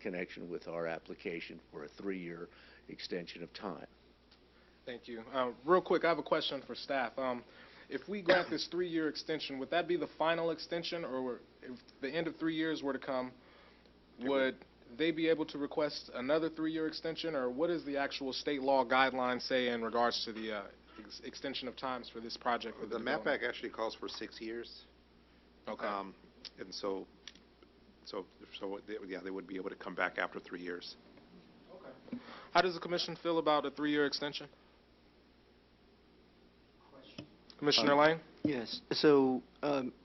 Speaker 13: connection with our application for a 3-year extension of time.
Speaker 1: Thank you. Real quick, I have a question for staff. If we grant this 3-year extension, would that be the final extension, or if the end of 3 years were to come, would they be able to request another 3-year extension, or what does the actual state law guideline say in regards to the extension of times for this project?
Speaker 3: The MAP Act actually calls for 6 years.
Speaker 1: Okay.
Speaker 3: And so they would be able to come back after 3 years.
Speaker 1: Okay. How does the commission feel about a 3-year extension? Commissioner Lang?
Speaker 4: Yes. So,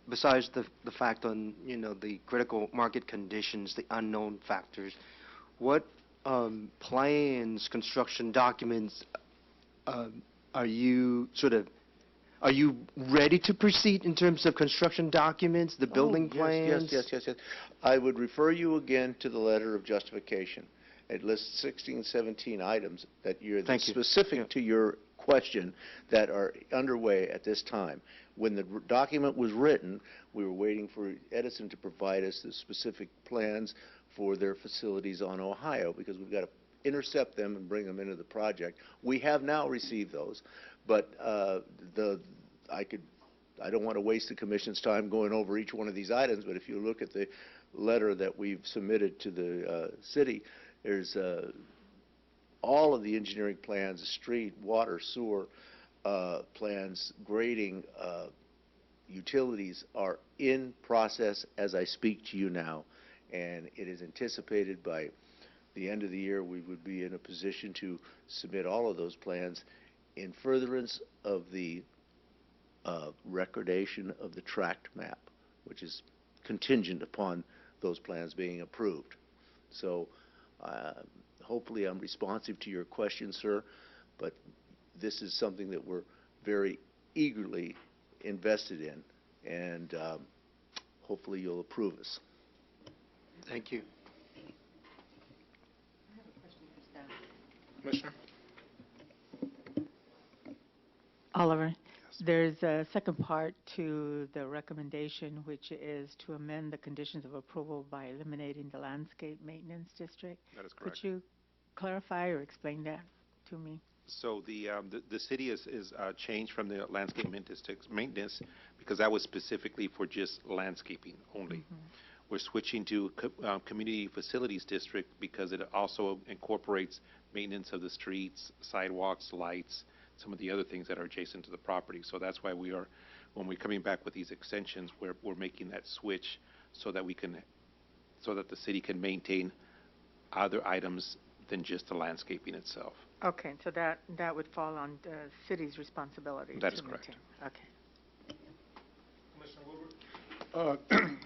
Speaker 4: besides the fact on, the critical market conditions, the unknown factors, what plans, construction documents are you ready to proceed in terms of construction documents, the building plans?
Speaker 13: Yes. I would refer you again to the letter of justification. It lists 16, 17 items that specific to your question that are underway at this time. When the document was written, we were waiting for Edison to provide us the specific plans for their facilities on Ohio, because we've got to intercept them and bring them into the project. We have now received those, but I don't want to waste the commission's time going over each one of these items, but if you look at the letter that we've submitted to the city, there's all of the engineering plans, street, water, sewer plans, grading, utilities are in process as I speak to you now, and it is anticipated by the end of the year we would be in a position to submit all of those plans in furtherance of the recordation of the tract map, which is contingent upon those plans being approved. So hopefully I'm responsive to your question, sir, but this is something that we're very eagerly invested in, and hopefully you'll approve us.
Speaker 4: Thank you.
Speaker 1: Commissioner?
Speaker 6: Oliver, there's a second part to the recommendation, which is to amend the conditions of approval by eliminating the landscape maintenance district.
Speaker 3: That is correct.
Speaker 6: Could you clarify or explain that to me?
Speaker 3: So the city is changed from the landscape maintenance because that was specifically for just landscaping only.
Speaker 6: Mm-hmm.
Speaker 3: We're switching to community facilities district because it also incorporates maintenance of the streets, sidewalks, lights, some of the other things that are adjacent to the property. So that's why when we're coming back with these extensions, we're making that switch so that the city can maintain other items than just the landscaping itself.
Speaker 6: Okay, so that would fall on the city's responsibility.
Speaker 3: That is
Speaker 6: to
Speaker 3: correct.
Speaker 6: maintain. Okay.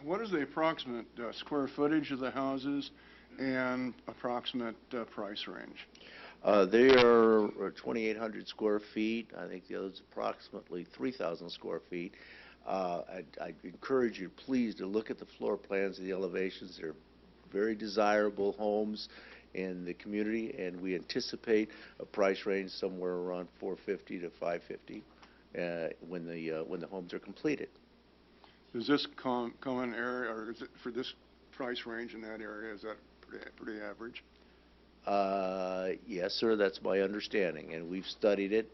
Speaker 12: What is the approximate square footage of the houses and approximate price range?
Speaker 13: They are 2,800 square feet. I think the other's approximately 3,000 square feet. I'd encourage you, please, to look at the floor plans and the elevations. They're very desirable homes in the community, and we anticipate a price range somewhere around $450 to $550 when the homes are completed.
Speaker 12: Is this common area, or is it for this price range in that area? Is that pretty average?
Speaker 13: Yes, sir, that's my understanding, and we've studied it.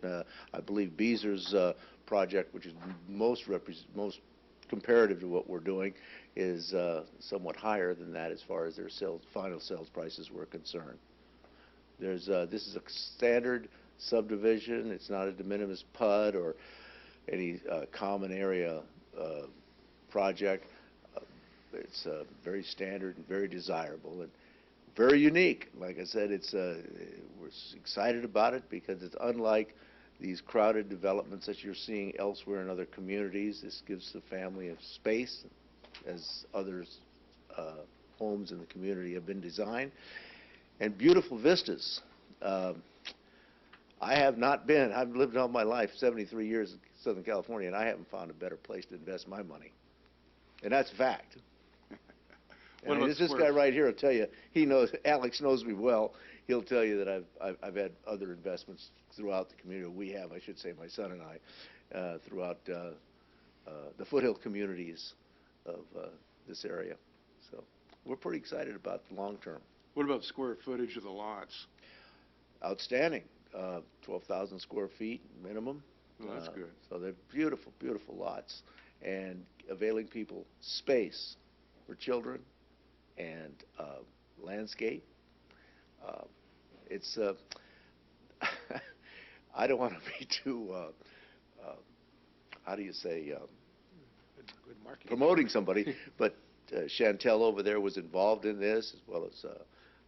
Speaker 13: I believe Beazer's project, which is most comparative to what we're doing, is somewhat higher than that as far as their final sales prices were concerned. This is a standard subdivision. It's not a de minimis PUD or any common area project. It's very standard and very desirable and very unique. Like I said, we're excited about it because it's unlike these crowded developments that you're seeing elsewhere in other communities. This gives the family a space, as others homes in the community have been designed, and beautiful vistas. I have not been, I've lived all my life, 73 years in Southern California, and I haven't found a better place to invest my money. And that's a fact.
Speaker 12: What
Speaker 13: And
Speaker 12: about
Speaker 13: this
Speaker 12: square-
Speaker 13: guy right here will tell you, he knows, Alex knows me well, he'll tell you that I've had other investments throughout the community, we have, I should say, my son and I, throughout the foothill communities of this area. So we're pretty excited about the long term.
Speaker 12: What about square footage of the lots?
Speaker 13: Outstanding, 12,000 square feet minimum.
Speaker 12: Well, that's good.
Speaker 13: So they're beautiful, beautiful lots, and availing people space for children and landscape. It's, I don't want to be too, how do you say,
Speaker 3: Good marketing.
Speaker 13: promoting somebody, but Chantel over there was involved in this, as well as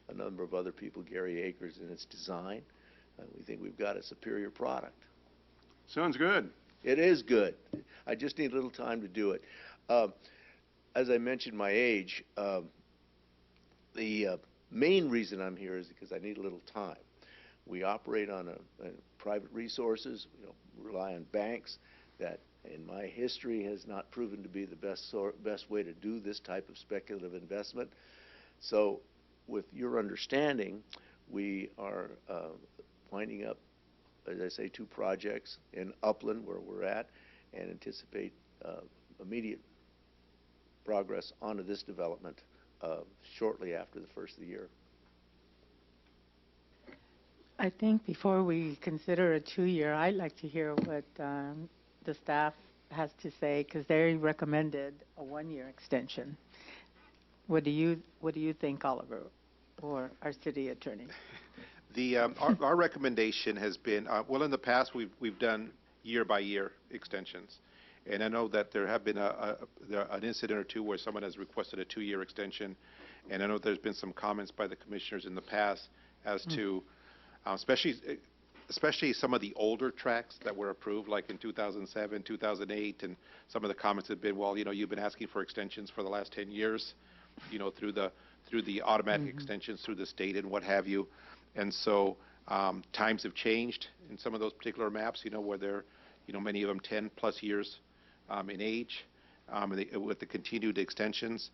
Speaker 13: a number of other people, Gary Akers, in its design. We think we've got a superior product.
Speaker 12: Sounds good.
Speaker 13: It is good. I just need a little time to do it. As I mentioned my age, the main reason I'm here is because I need a little time. We operate on private resources. We don't rely on banks. That, in my history, has not proven to be the best way to do this type of speculative investment. So, with your understanding, we are winding up, as I say, 2 projects in Upland, where we're at, and anticipate immediate progress onto this development shortly after the first of the year.
Speaker 6: I think before we consider a 2-year, I'd like to hear what the staff has to say, because they recommended a 1-year extension. What do you think, Oliver, or our city attorney?
Speaker 3: Our recommendation has been, well, in the past, we've done year-by-year extensions. And I know that there have been an incident or two where someone has requested a 2-year extension. And I know there's been some comments by the commissioners in the past as to, especially some of the older tracks that were approved, like in 2007, 2008, and some of the comments have been, well, you've been asking for extensions for the last 10 years, through the automatic extensions through the state and what have you. And so times have changed in some of those particular maps, where they're, many of them 10+ years in age, with the continued extensions.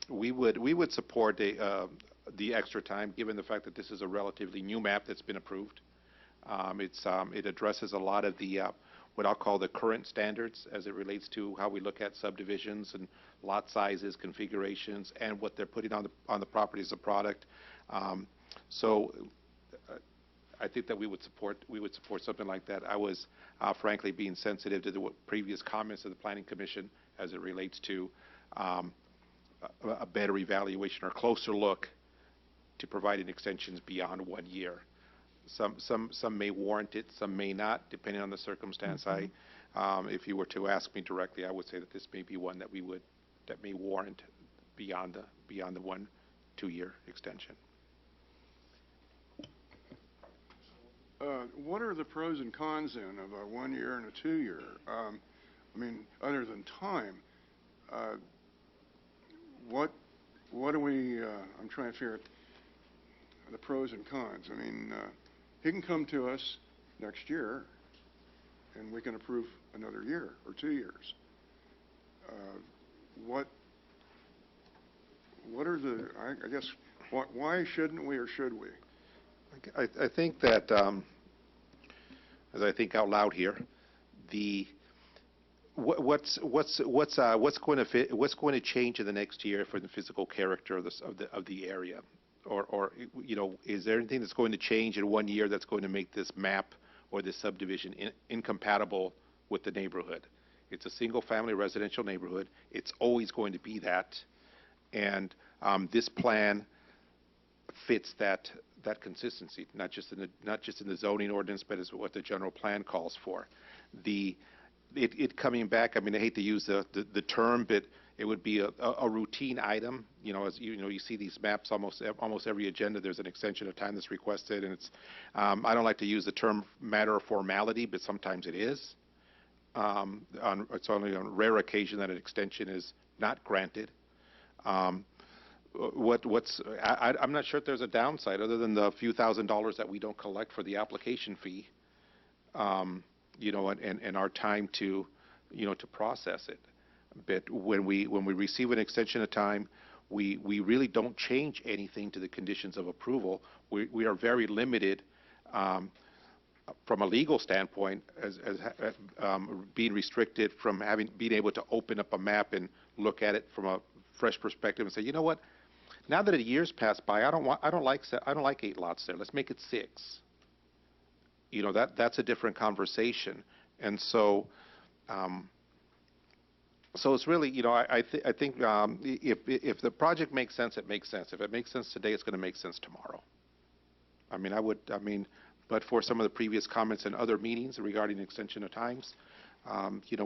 Speaker 3: We would support the extra time, given the fact that this is a relatively new map that's been approved. It addresses a lot of the what I'll call the current standards as it relates to how we look at subdivisions and lot sizes, configurations, and what they're putting on the property as a product. So I think that we would support something like that. I was frankly being sensitive to the previous comments of the Planning Commission as it relates to a better evaluation or closer look to providing extensions beyond 1 year. Some may warrant it, some may not, depending on the circumstance. If you were to ask me directly, I would say that this may be one that may warrant beyond the 1-2 year extension.
Speaker 12: What are the pros and cons then of a 1 year and a 2 year? Other than time, what do we? I'm trying to figure out the pros and cons. He can come to us next year, and we can approve another year or 2 years. What are the? I guess why shouldn't we or should we?
Speaker 3: I think that, as I think out loud here, what's going to change in the next year for the physical character of the area, or is there anything that's going to change in 1 year that's going to make this map or this subdivision incompatible with the neighborhood? It's a single-family residential neighborhood. It's always going to be that, and this plan fits that consistency, not just in the zoning ordinance, but as what the general plan calls for. It coming back, I hate to use the term, but it would be a routine item. As you see these maps almost every agenda. There's an extension of time that's requested, and it's I don't like to use the term matter of formality, but sometimes it is. It's only on rare occasion that an extension is not granted. I'm not sure if there's a downside other than the few $1,000s that we don't collect for the application fee, and our time to process it. But when we receive an extension of time, we really don't change anything to the conditions of approval. We are very limited from a legal standpoint as being restricted from being able to open up a map and look at it from a fresh perspective and say, you know what? Now that a year's passed by, I don't like 8 lots there. Let's make it 6. That's a different conversation. And so, it's really, I think if the project makes sense, it makes sense. If it makes sense today, it's going to make sense tomorrow. But for some of the previous comments in other meetings regarding extension of times,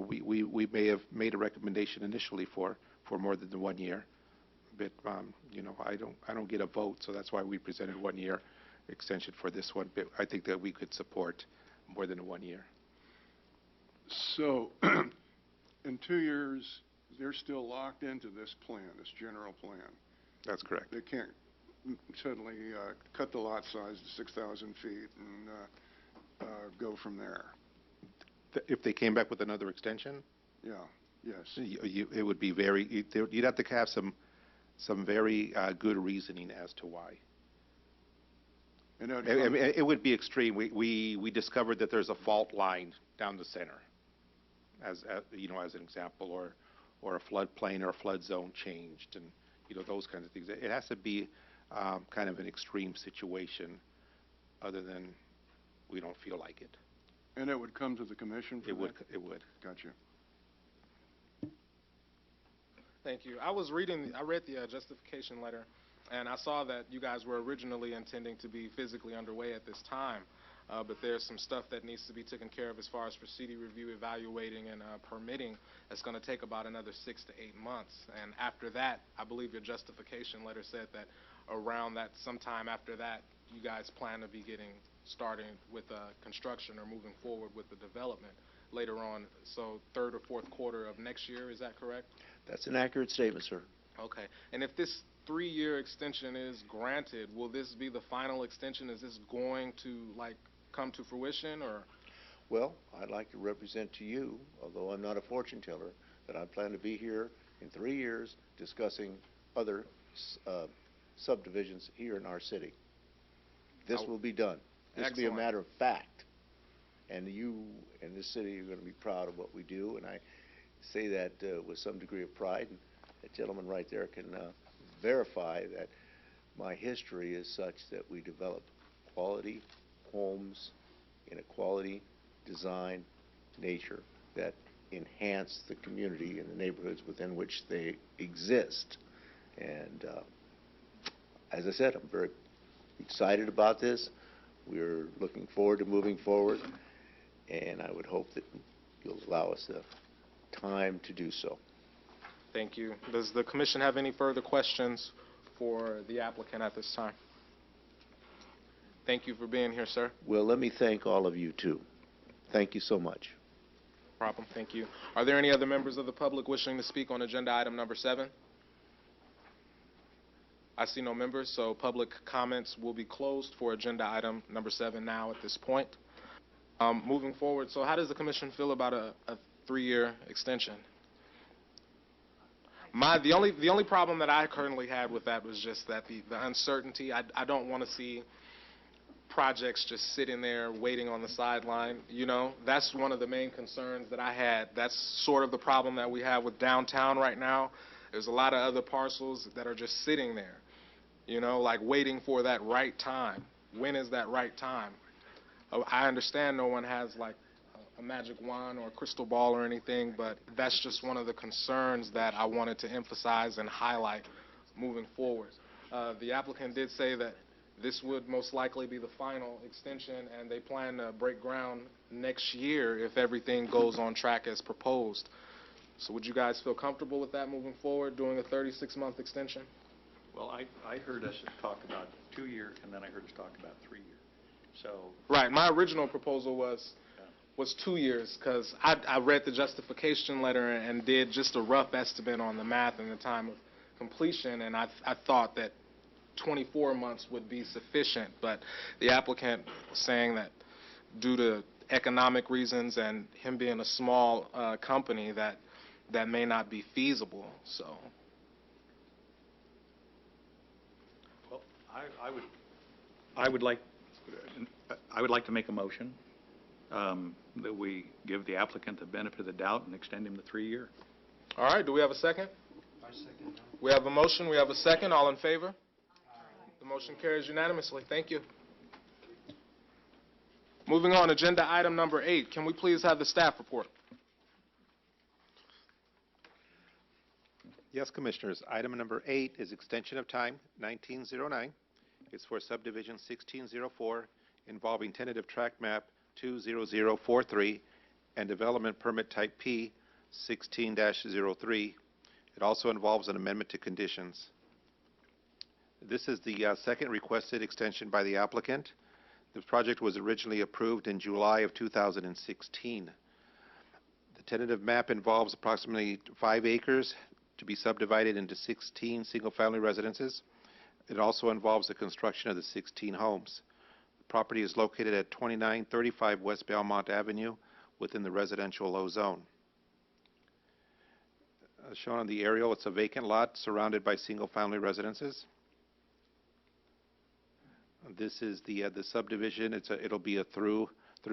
Speaker 3: we may have made a recommendation initially for more than the 1 year. But I don't get a vote, so that's why we presented 1 year extension for this one. But I think that we could support more than a 1 year.
Speaker 12: So, in 2 years, they're still locked into this plan, this general plan.
Speaker 3: That's correct.
Speaker 12: They can't suddenly cut the lot size to 6,000 feet and go from there.
Speaker 3: If they came back with another extension?
Speaker 12: Yeah, yes.
Speaker 3: It would be you'd have to have some very good reasoning as to why.
Speaker 12: And
Speaker 3: it would be extreme. We discovered that there's a fault line down the center, as an example, or a floodplain or a flood zone changed, and those kinds of things. It has to be kind of an extreme situation, other than we don't feel like it.
Speaker 12: And it would come to the commission for that?
Speaker 3: It would.
Speaker 12: Gotcha.
Speaker 1: Thank you. I read the justification letter, and I saw that you guys were originally intending to be physically underway at this time, but there's some stuff that needs to be taken care of as far as procedure review, evaluating, and permitting. That's going to take about another 6 to 8 months. And after that, I believe your justification letter said that around that, sometime after that, you guys plan to be getting started with construction or moving forward with the development later on. So 3rd or 4th quarter of next year, is that correct?
Speaker 13: That's an accurate statement, sir.
Speaker 1: Okay. And if this 3-year extension is granted, will this be the final extension? Is this going to come to fruition, or?
Speaker 13: Well, I'd like to represent to you, although I'm not a fortune teller, that I plan to be here in 3 years discussing other subdivisions here in our city. This will be done. This will be a matter of fact. And you and this city are going to be proud of what we do, and I say that with some degree of pride. And that gentleman right there can verify that my history is such that we develop quality homes in a quality design nature that enhance the community and the neighborhoods within which they exist. And as I said, I'm very excited about this. We're looking forward to moving forward, and I would hope that you'll allow us the time to do so.
Speaker 1: Thank you. Does the commission have any further questions for the applicant at this time? Thank you for being here, sir.
Speaker 13: Well, let me thank all of you, too. Thank you so much.
Speaker 1: No problem. Thank you. Are there any other members of the public wishing to speak on agenda item number 7? I see no members, so public comments will be closed for agenda item number 7 now at this point. Moving forward, so how does the commission feel about a 3-year extension? The only problem that I currently had with that was just that the uncertainty. I don't want to see projects just sitting there waiting on the sideline. That's one of the main concerns that I had. That's sort of the problem that we have with downtown right now. There's a lot of other parcels that are just sitting there, waiting for that right time. When is that right time? I understand no one has a magic wand or a crystal ball or anything, but that's just one of the concerns that I wanted to emphasize and highlight moving forward. The applicant did say that this would most likely be the final extension, and they plan to break ground next year if everything goes on track as proposed. So would you guys feel comfortable with that moving forward, doing a 36-month extension?
Speaker 11: Well, I heard us talk about 2 years, and then I heard us talk about 3 years. So
Speaker 1: right. My original proposal was 2 years, because I read the justification letter and did just a rough estimate on the math and the time of completion, and I thought that 24 months would be sufficient, but the applicant was saying that due to economic reasons and him being a small company, that may not be feasible, so.
Speaker 11: Well, I would like to make a motion that we give the applicant the benefit of the doubt and extend him the 3-year.
Speaker 1: All right, do we have a second? I second. We have a motion, we have a second, all in favor? The motion carries unanimously. Thank you. Moving on, agenda item number 8. Can we please have the staff report?
Speaker 3: Yes, Commissioners. Item number 8 is extension of time 1909. It's for subdivision 1604 involving tentative tract map 20043 and development permit type P 16-03. It also involves an amendment to conditions. This is the second requested extension by the applicant. The project was originally approved in July of 2016. The tentative map involves approximately 5 acres to be subdivided into 16 single-family residences. It also involves the construction of the 16 homes. The property is located at 2935 West Belmont Avenue within the residential low zone. As shown on the aerial, it's a vacant lot surrounded by single-family residences. This is the subdivision. It'll be a through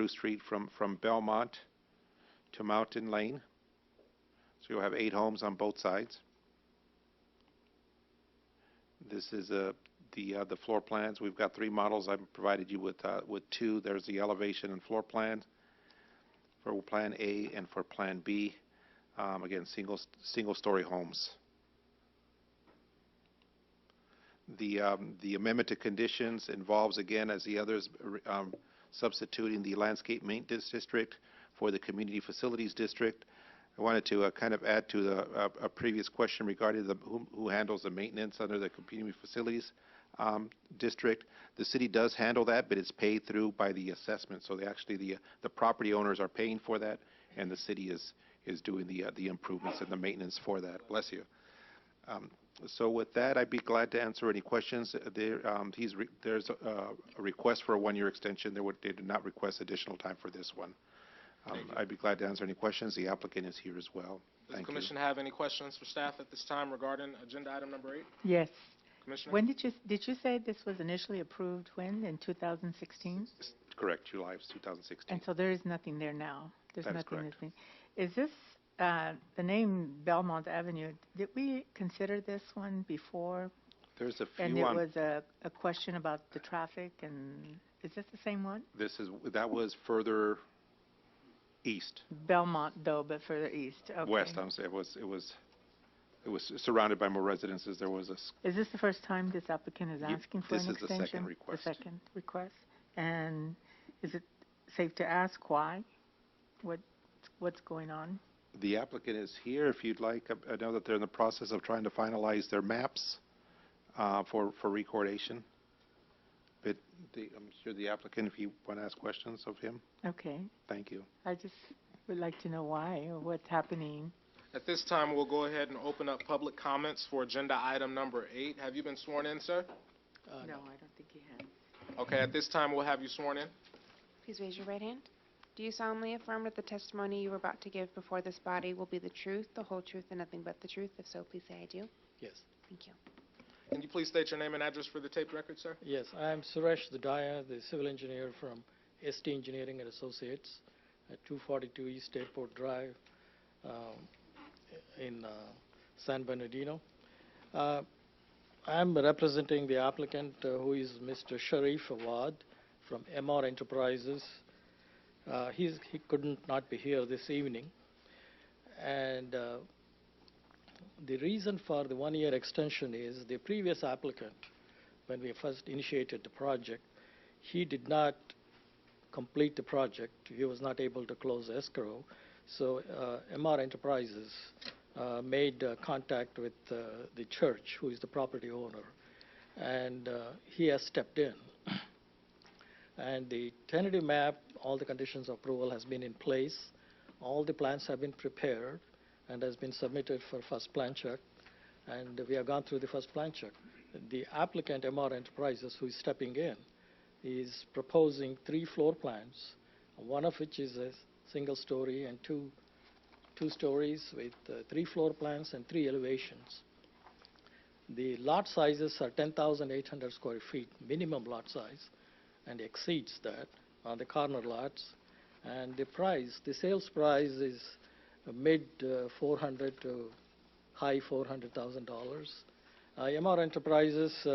Speaker 3: street from Belmont to Mountain Lane. So you'll have 8 homes on both sides. This is the floor plans. We've got 3 models. I've provided you with 2. There's the elevation and floor plan for Plan A and for Plan B. Again, single-story homes. The amendment to conditions involves, again, as the others, substituting the landscape maintenance district for the community facilities district. I wanted to kind of add to a previous question regarding who handles the maintenance under the community facilities district. The city does handle that, but it's paid through by the assessment. So the property owners are paying for that, and the city is doing the improvements and the maintenance for that. Bless you. So with that, I'd be glad to answer any questions. There's a request for a 1-year extension. They did not request additional time for this one. I'd be glad to answer any questions. The applicant is here as well.
Speaker 1: Does the Commission have any questions for staff at this time regarding agenda item number 8?
Speaker 6: Yes.
Speaker 1: Commissioner?
Speaker 6: When did you say this was initially approved when, in 2016?
Speaker 3: Correct, July of 2016.
Speaker 6: And so there is nothing there now? There's
Speaker 3: That is
Speaker 6: nothing
Speaker 3: correct.
Speaker 6: missing. Is this, the name Belmont Avenue, did we consider this one before?
Speaker 3: There's a few
Speaker 6: And it was a question about the traffic, and is this the same one?
Speaker 3: That was further east.
Speaker 6: Belmont, though, but further east. Okay.
Speaker 3: West, I'm saying. It was surrounded by more residences. There was a...
Speaker 6: Is this the first time this applicant is asking for an
Speaker 3: This
Speaker 6: extension?
Speaker 3: is the second request.
Speaker 6: The second request. And is it safe to ask why? What's going on?
Speaker 3: The applicant is here if you'd like. I know that they're in the process of trying to finalize their maps for recordation. But I'm sure the applicant, if you want to ask questions of him.
Speaker 6: Okay.
Speaker 3: Thank you.
Speaker 6: I just would like to know why or what's happening.
Speaker 1: At this time, we'll go ahead and open up public comments for agenda item number 8. Have you been sworn in, sir?
Speaker 6: No, I don't think he has.
Speaker 1: Okay, at this time, we'll have you sworn in.
Speaker 2: Please raise your right hand. Do you solemnly affirm that the testimony you are about to give before this body will be the truth, the whole truth, and nothing but the truth? If so, please say I do.
Speaker 9: Yes.
Speaker 2: Thank you.
Speaker 1: Can you please state your name and address for the taped record, sir?
Speaker 14: Yes, I am Suresh Dudaya, the civil engineer from ST Engineering and Associates at 242 East Airport Drive in San Bernardino. I'm representing the applicant who is Mr. Sharif Awad from MR Enterprises. He couldn't not be here this evening, and the reason for the 1-year extension is the previous applicant, when we first initiated the project, he did not complete the project. He was not able to close escrow. So MR Enterprises made contact with the church, who is the property owner, and he has stepped in. And the tentative map, all the conditions of approval has been in place. All the plans have been prepared and has been submitted for first plan check. and we have gone through the first plan check. The applicant, MR Enterprises, who is stepping in, is proposing 3 floor plans, one of which is a single story and two stories with 3 floor plans and 3 elevations. The lot sizes are 10,800 square feet, minimum lot size, and exceeds that on the corner lots. And the sales price is mid 400 to high $400,000. MR Enterprises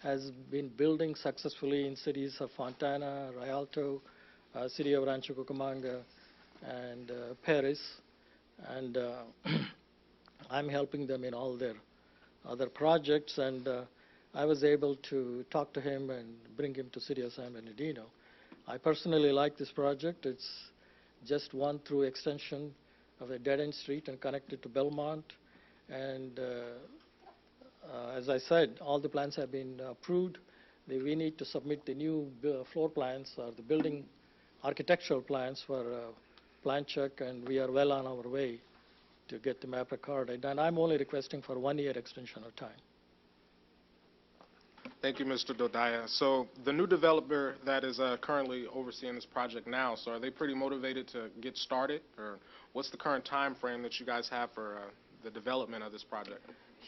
Speaker 14: has been building successfully in cities of Fontana, Rialto, city of Rancho Cucamonga, and Paris. And I'm helping them in all their other projects, and I was able to talk to him and bring him to City of San Bernardino. I personally like this project. It's just one through extension of a dead-end street and connected to Belmont. And as I said, all the plans have been approved. We need to submit the new floor plans or the building architectural plans for plan check, and we are well on our way to get the map recorded. And I'm only requesting for 1-year extension of time.
Speaker 1: Thank you, Mr. Dodaya. So the new developer that is currently overseeing this project now, so are they pretty motivated to get started? Or what's the current time frame that you guys have for the development of this project?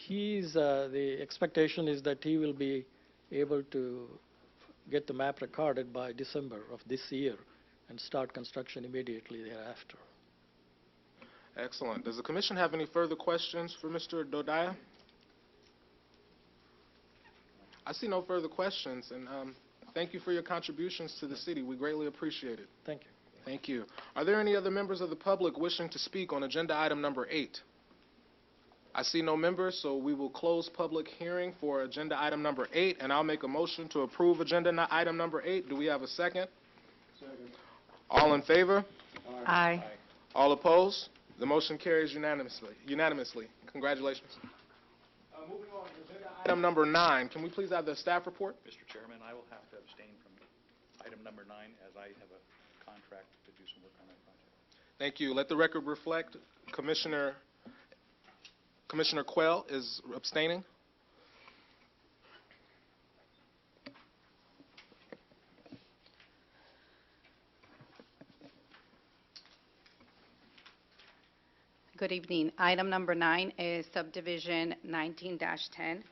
Speaker 14: The expectation is that he will be able to get the map recorded by December of this year and start construction immediately thereafter.
Speaker 1: Excellent. Does the commission have any further questions for Mr. Dodaya? I see no further questions, and thank you for your contributions to the city. We greatly appreciate it.
Speaker 14: Thank you.
Speaker 1: Thank you. Are there any other members of the public wishing to speak on agenda item number 8? I see no members, so we will close public hearing for agenda item number 8, and I'll make a motion to approve agenda item number 8. Do we have a second?
Speaker 12: Second.
Speaker 1: All in favor?
Speaker 6: Aye.
Speaker 1: All opposed? The motion carries unanimously. Congratulations. Moving on to agenda item number 9. Can we please have the staff report?
Speaker 11: Mr. Chairman, I will have to abstain from item number 9 as I have a contract to do some work on that project.
Speaker 1: Thank you. Let the record reflect Commissioner Quell is abstaining.
Speaker 15: Good evening. Item number 9 is subdivision 19-10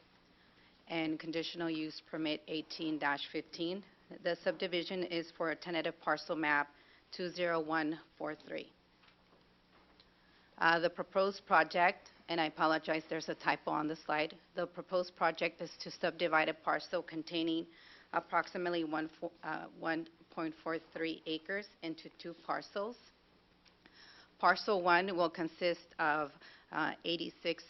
Speaker 15: and conditional use permit 18-15. The subdivision is for a tentative parcel map 20143. The proposed project, and I apologize, there's a typo on the slide. The proposed project is to subdivide a parcel containing approximately 1.43 acres into 2 parcels. Parcel 1 will consist of 0.86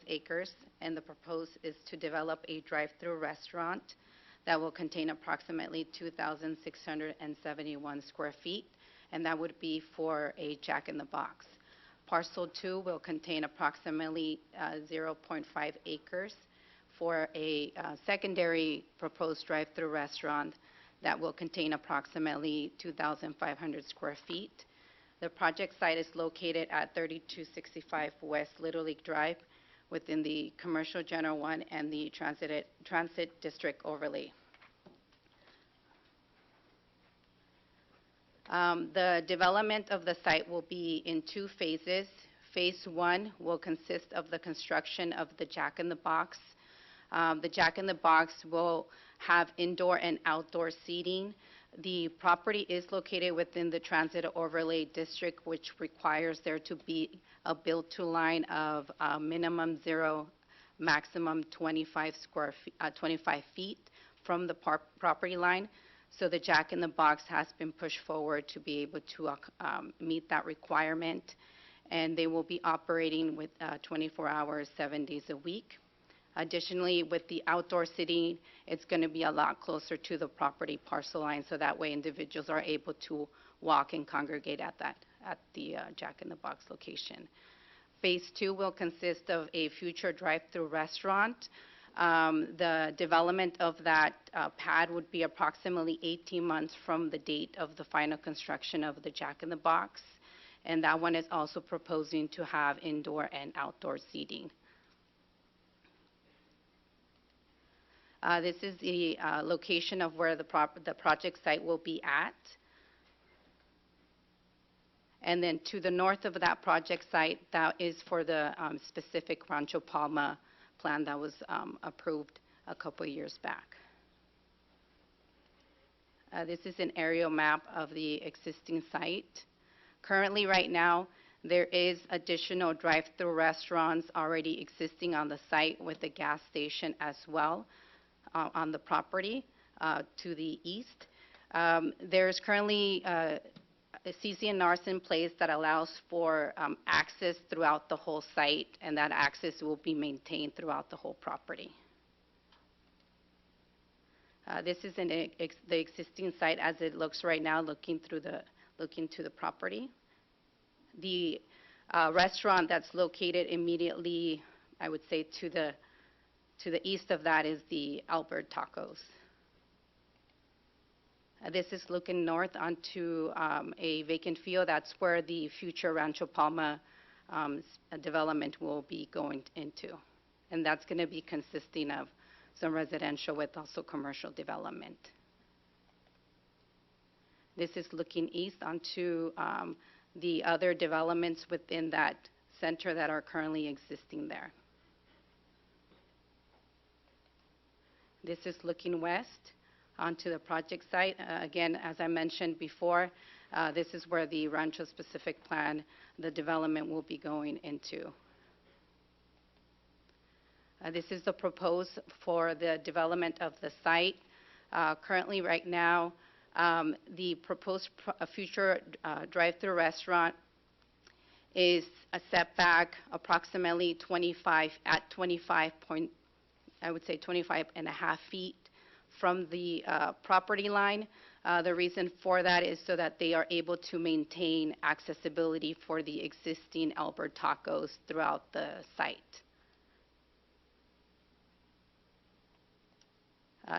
Speaker 15: acres, and the proposed is to develop a drive-through restaurant that will contain approximately 2,671 square feet, and that would be for a Jack in the Box. Parcel 2 will contain approximately 0.5 acres for a secondary proposed drive-through restaurant that will contain approximately 2,500 square feet. The project site is located at 3265 West Little League Drive within the Commercial General 1 and the Transit District overlay. The development of the site will be in 2 phases. Phase 1 will consist of the construction of the Jack in the Box. The Jack in the Box will have indoor and outdoor seating. The property is located within the Transit Overlay District, which requires there to be a build-to line of minimum 0, maximum 25 feet from the property line. So the Jack in the Box has been pushed forward to be able to meet that requirement, and they will be operating with 24 hours, 7 days a week. Additionally, with the outdoor seating, it's going to be a lot closer to the property parcel line, so that way individuals are able to walk and congregate at the Jack in the Box location. Phase 2 will consist of a future drive-through restaurant. The development of that pad would be approximately 18 months from the date of the final construction of the Jack in the Box, and that one is also proposing to have indoor and outdoor seating. This is the location of where the project site will be at. And then to the north of that project site, that is for the specific Rancho Palma plan that was approved a couple years back. This is an aerial map of the existing site. Currently, right now, there is additional drive-through restaurants already existing on the site with a gas station as well on the property to the east. There's currently a CC&Rs in place that allows for access throughout the whole site, and that access will be maintained throughout the whole property. This is the existing site as it looks right now, looking to the property. The restaurant that's located immediately, I would say, to the east of that is the Albert Tacos. This is looking north onto a vacant field. That's where the future Rancho Palma development will be going into. And that's going to be consisting of some residential with also commercial development. This is looking east onto the other developments within that center that are currently existing there. This is looking west onto the project site. Again, as I mentioned before, this is where the Rancho specific plan, the development will be going into. This is the proposed for the development of the site. Currently, right now, the proposed future drive-through restaurant is a setback approximately 25 and a half feet from the property line. The reason for that is so that they are able to maintain accessibility for the existing Albert Tacos throughout the site.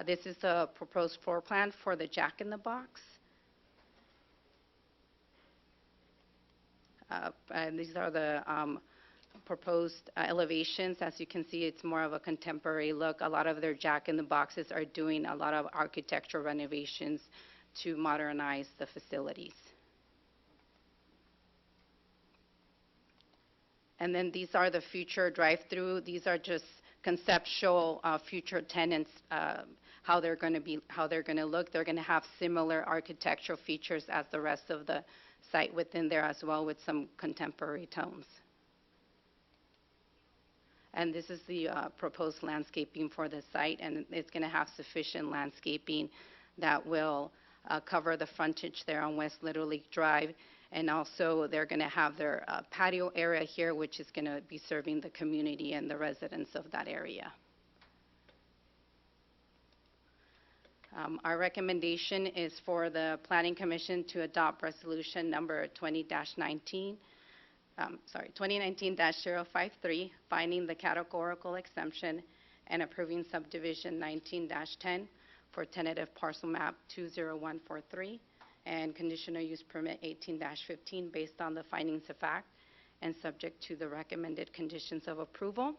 Speaker 15: This is a proposed floor plan for the Jack in the Box. And these are the proposed elevations. As you can see, it's more of a contemporary look. A lot of their Jack in the Boxes are doing a lot of architectural renovations to modernize the facilities. And then these are the future drive-through. These are just conceptual future tenants, how they're going to look. They're going to have similar architectural features as the rest of the site within there as well, with some contemporary tones. And this is the proposed landscaping for the site, and it's going to have sufficient landscaping that will cover the frontage there on West Little League Drive. And also, they're going to have their patio area here, which is going to be serving the community and the residents of that area. Our recommendation is for the Planning Commission to adopt resolution number 2019-053, finding the categorical exemption and approving subdivision 19-10 for tentative parcel map 20143 and conditional use permit 18-15 based on the findings of fact and subject to the recommended conditions of approval.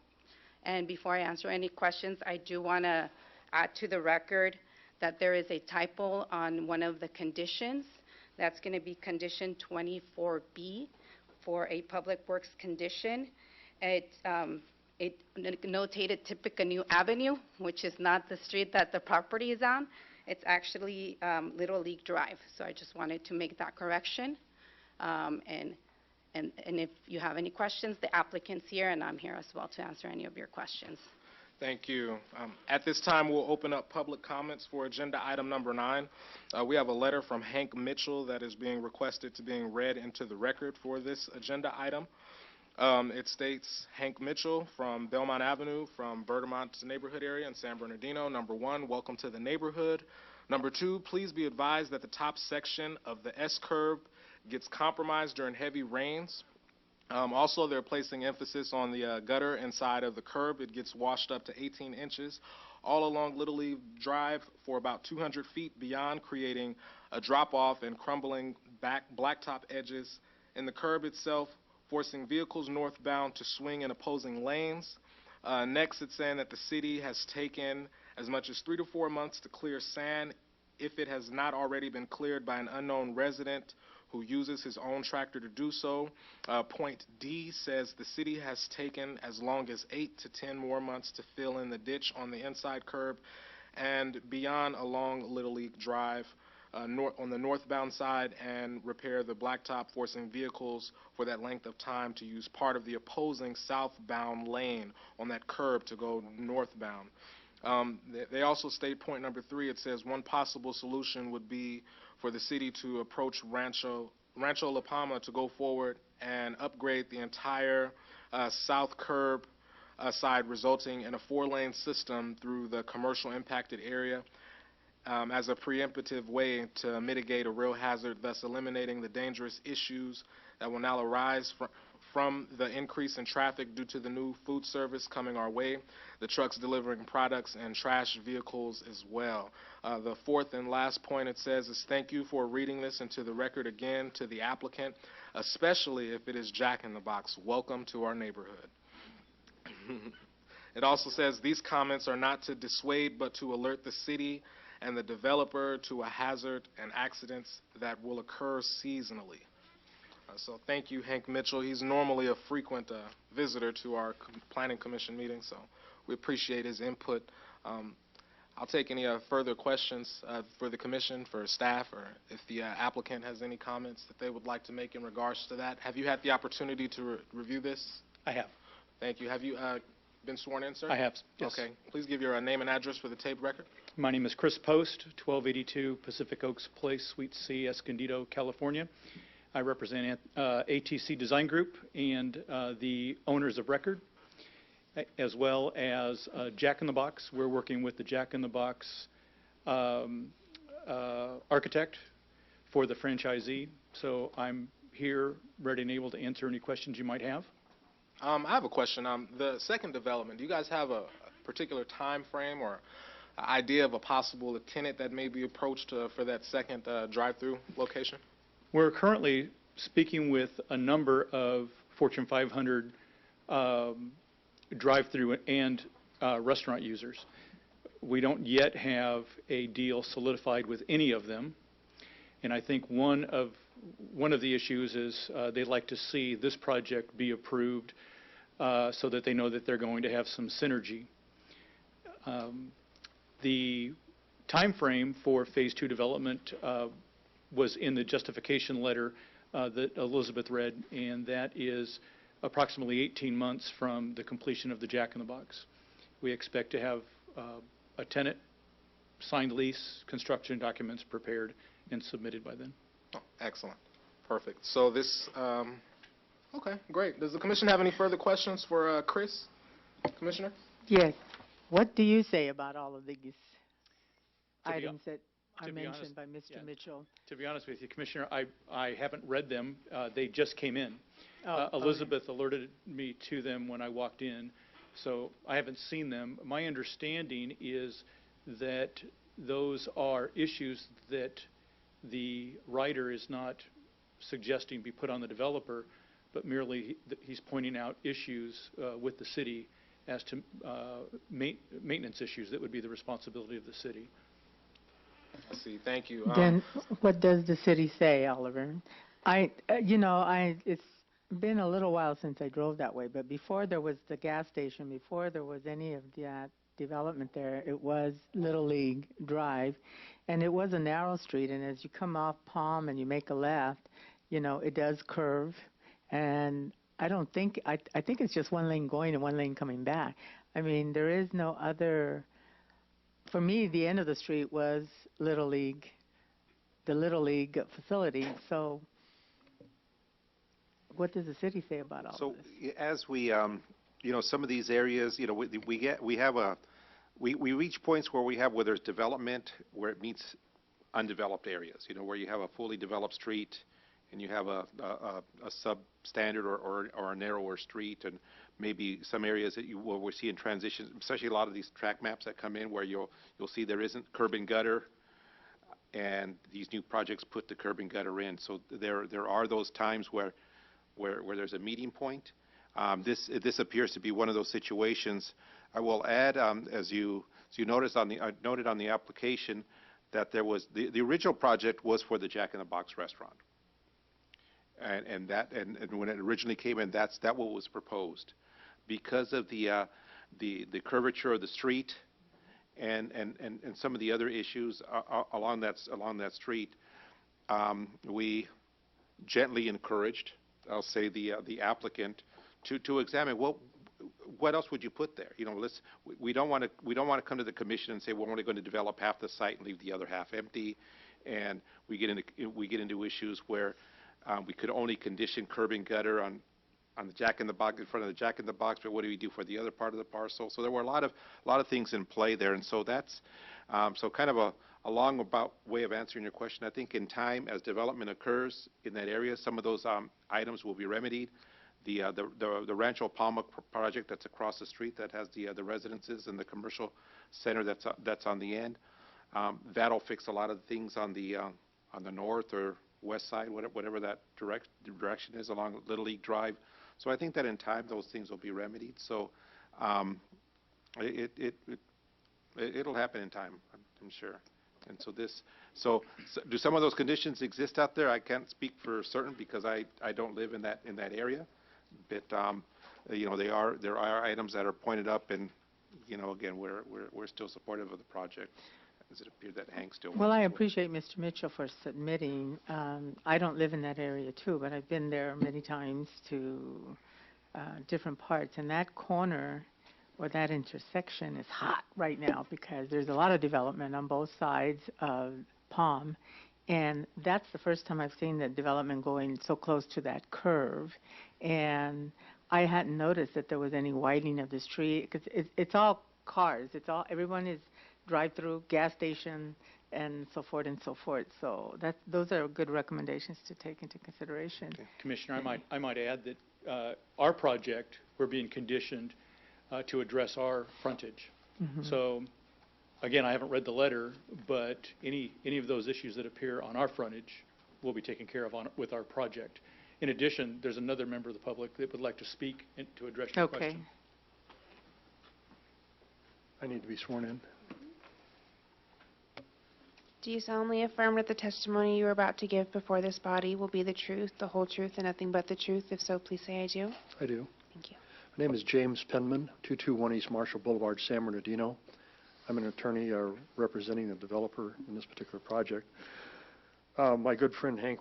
Speaker 15: And before I answer any questions, I do want to add to the record that there is a typo on one of the conditions. That's going to be condition 24B for a public works condition. It notated Tippecanoe Avenue, which is not the street that the property is on. It's actually Little League Drive. So I just wanted to make that correction. And if you have any questions, the applicant's here, and I'm here as well to answer any of your questions.
Speaker 1: Thank you. At this time, we'll open up public comments for agenda item number 9. We have a letter from Hank Mitchell that is being requested to being read into the record for this agenda item. It states, Hank Mitchell from Belmont Avenue, from Bergamont's neighborhood area in San Bernardino. Number 1, welcome to the neighborhood. Number 2, please be advised that the top section of the S-curve gets compromised during heavy rains. Also, they're placing emphasis on the gutter inside of the curb. It gets washed up to 18 inches all along Little League Drive for about 200 feet beyond, creating a drop-off and crumbling back blacktop edges in the curb itself, forcing vehicles northbound to swing in opposing lanes. Next, it's saying that the city has taken as much as 3 to 4 months to clear sand if it has not already been cleared by an unknown resident who uses his own tractor to do so. Point D says the city has taken as long as 8 to 10 more months to fill in the ditch on the inside curb and beyond along Little League Drive on the northbound side and repair the blacktop, forcing vehicles for that length of time to use part of the opposing southbound lane on that curb to go northbound. They also state point number 3, it says one possible solution would be for the city to approach Rancho La Palma to go forward and upgrade the entire south curb side, resulting in a 4-lane system through the commercial impacted area as a preemptive way to mitigate a real hazard, thus eliminating the dangerous issues that will now arise from the increase in traffic due to the new food service coming our way, the trucks delivering products, and trash vehicles as well. The 4th and last point it says is thank you for reading this into the record again to the applicant, especially if it is Jack in the Box. Welcome to our neighborhood. It also says these comments are not to dissuade but to alert the city and the developer to a hazard and accidents that will occur seasonally. So thank you, Hank Mitchell. He's normally a frequent visitor to our Planning Commission meetings, so we appreciate his input. I'll take any further questions for the commission, for staff, or if the applicant has any comments that they would like to make in regards to that. Have you had the opportunity to review this?
Speaker 11: I have.
Speaker 1: Thank you. Have you been sworn in, sir?
Speaker 11: I have, yes.
Speaker 1: Okay. Please give your name and address for the tape record.
Speaker 11: My name is Chris Post, 1282 Pacific Oaks Place, Suite C, Escondido, California. I represent ATC Design Group and the owners of record, as well as Jack in the Box. We're working with the Jack in the Box architect for the franchisee. So I'm here, ready and able to answer any questions you might have.
Speaker 1: I have a question. The second development, do you guys have a particular time frame or idea of a possible tenant that may be approached for that second drive-through location?
Speaker 11: We're currently speaking with a number of Fortune 500 drive-through and restaurant users. We don't yet have a deal solidified with any of them, and I think one of the issues is they'd like to see this project be approved so that they know that they're going to have some synergy. The time frame for Phase 2 development was in the justification letter that Elizabeth read, and that is approximately 18 months from the completion of the Jack in the Box. We expect to have a tenant, signed lease, construction documents prepared and submitted by then.
Speaker 1: Oh, excellent. Perfect. So this, okay, great. Does the commission have any further questions for Chris, Commissioner?
Speaker 6: Yes. What do you say about all of these items that are mentioned by Mr. Mitchell?
Speaker 11: To be honest with you, Commissioner, I haven't read them. They just came in.
Speaker 6: Oh,
Speaker 11: Elizabeth alerted me to them when I walked in, so I haven't seen them. My understanding is that those are issues that the writer is not suggesting be put on the developer, but merely he's pointing out issues with the city as to maintenance issues that would be the responsibility of the city.
Speaker 1: I see. Thank you.
Speaker 6: Then what does the city say, Oliver? It's been a little while since I drove that way, but before there was the gas station, before there was any of that development there, it was Little League Drive, and it was a narrow street, and as you come off Palm and you make a left, it does curve, and I think it's just one lane going and one lane coming back. I mean, there is no other. For me, the end of the street was Little League, the Little League facility. So what does the city say about all this?
Speaker 3: So as we, some of these areas, we reach points where there's development, where it meets undeveloped areas, where you have a fully developed street and you have a substandard or a narrower street, and maybe some areas that we're seeing transitions, especially a lot of these track maps that come in where you'll see there isn't curb and gutter, and these new projects put the curb and gutter in. So there are those times where there's a meeting point. This appears to be one of those situations. I will add, as you So you notice on the, I noted on the application that there was, the original project was for the Jack in the Box restaurant. And when it originally came in, that what was proposed. Because of the curvature of the street and some of the other issues along that street, we gently encouraged, I'll say, the applicant to examine what else would you put there? You know, we don't want to come to the commission and say we're only going to develop half the site and leave the other half empty, and we get into issues where we could only condition curb and gutter on the Jack in the Box, in front of the Jack in the Box, but what do we do for the other part of the parcel? So there were a lot of things in play there, and so that's so kind of a long about way of answering your question. I think in time, as development occurs in that area, some of those items will be remedied. The Rancho Palma project that's across the street that has the residences and the commercial center that's on the end, that'll fix a lot of the things on the north or west side, whatever that direction is along Little League Drive. So I think that in time those things will be remedied. So it'll happen in time, I'm sure. And so do some of those conditions exist out there? I can't speak for certain because I don't live in that area. But you know, there are items that are pointed up, and you know, again, we're still supportive of the project. Does it appear that Hank still?
Speaker 6: Well, I appreciate Mr. Mitchell for submitting. I don't live in that area too, but I've been there many times to different parts. And that corner or that intersection is hot right now because there's a lot of development on both sides of Palm. And that's the first time I've seen the development going so close to that curve. And I hadn't noticed that there was any widening of the street because it's all cars. Everyone is drive-through, gas station, and so forth and so forth. So those are good recommendations to take into consideration.
Speaker 11: Okay. Commissioner, I might add that our project, we're being conditioned to address our frontage.
Speaker 6: Mm-hmm.
Speaker 11: So, again, I haven't read the letter, but any of those issues that appear on our frontage will be taken care of with our project. In addition, there's another member of the public that would like to speak and to address your question.
Speaker 12: I need to be sworn in.
Speaker 2: Do you solemnly affirm that the testimony you are about to give before this body will be the truth, the whole truth, and nothing but the truth? If so, please say I do.
Speaker 12: I do.
Speaker 2: Thank you.
Speaker 12: My name is James Penman, 221 East Marshall Boulevard, San Bernardino. I'm an attorney representing the developer in this particular project. My good friend Hank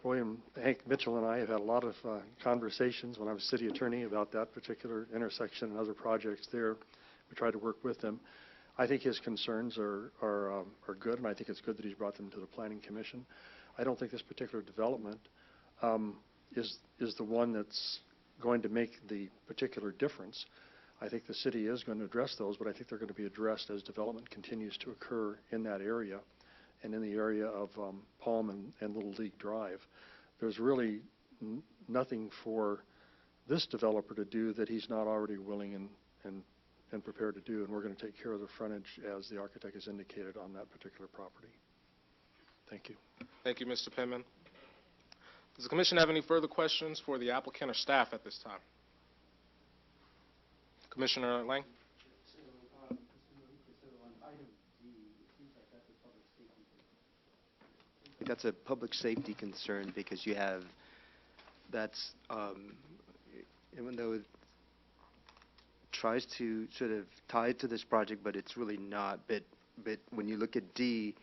Speaker 12: Mitchell and I have had a lot of conversations when I was city attorney about that particular intersection and other projects there. We tried to work with them. I think his concerns are good, and I think it's good that he's brought them to the Planning Commission. I don't think this particular development is the one that's going to make the particular difference. I think the city is going to address those, but I think they're going to be addressed as development continues to occur in that area and in the area of Palm and Little League Drive. There's really nothing for this developer to do that he's not already willing and prepared to do, and we're going to take care of the frontage as the architect has indicated on that particular property. Thank you.
Speaker 1: Thank you, Mr. Penman. Does the commission have any further questions for the applicant or staff at this time? Commissioner Lang?
Speaker 4: That's a public safety concern because you have, even though it tries to sort of tie it to this project, but it's really not. But when you look at D,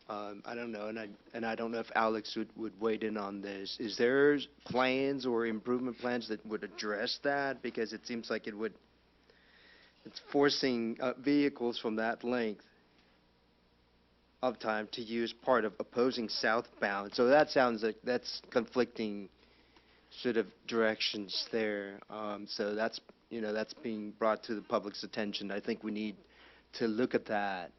Speaker 4: I don't know, and I don't know if Alex would weigh in on this. Is there plans or improvement plans that would address that? Because it seems like it's forcing vehicles from that length of time to use part of opposing southbound. So that sounds like that's conflicting sort of directions there. So that's being brought to the public's attention. I think we need to look at that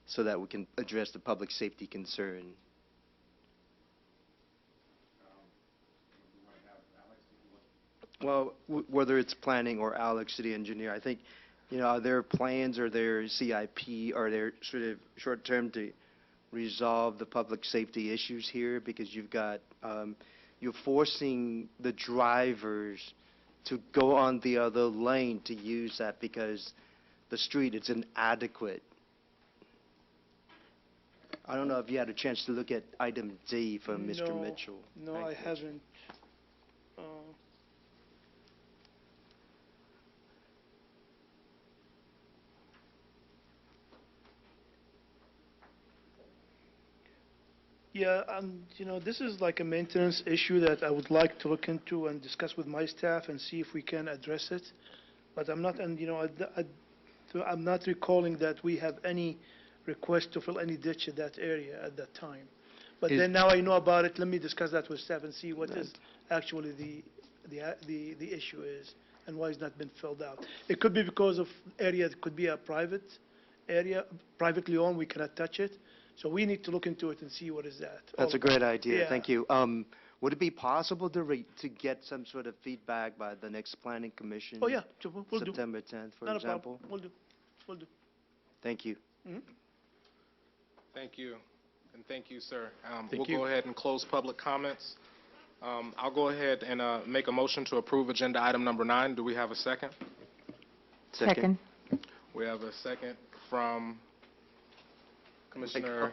Speaker 4: so that we can address the public safety concern. Well, whether it's planning or Alex, city engineer, I think, are there plans or their CIP, are there sort of short-term to resolve the public safety issues here? Because you've got, you're forcing the drivers to go on the other lane to use that because the street is inadequate I don't know if you had a chance to look at item D from Mr.
Speaker 8: No,
Speaker 4: Mitchell.
Speaker 8: No,
Speaker 4: Thank
Speaker 8: I
Speaker 4: you.
Speaker 8: haven't. Yeah, this is like a maintenance issue that I would like to look into and discuss with my staff and see if we can address it. But I'm not, and, I'm not recalling that we have any request to fill any ditch in that area at that time. But
Speaker 4: Is-
Speaker 8: then now I know about it, let me discuss that with staff and see what is actually the issue is and why it's not been filled out. It could be because of area, it could be a private area, privately owned, we cannot touch it. So we need to look into it and see what is that.
Speaker 4: That's a
Speaker 8: all
Speaker 4: great
Speaker 8: about.
Speaker 4: idea.
Speaker 8: Yeah.
Speaker 4: Thank you. Would it be possible to get some sort of feedback by the next planning commission?
Speaker 8: Oh, yeah, so we'll do.
Speaker 4: September 10th, for
Speaker 8: Not a
Speaker 4: example?
Speaker 8: problem. We'll do.
Speaker 4: Thank you.
Speaker 8: Mhm.
Speaker 1: Thank you, and thank you, sir.
Speaker 7: Thank
Speaker 1: We'll
Speaker 7: you.
Speaker 1: go ahead and close public comments. I'll go ahead and make a motion to approve agenda item number 9. Do we have a second?
Speaker 6: Second.
Speaker 1: We have a second from Commissioner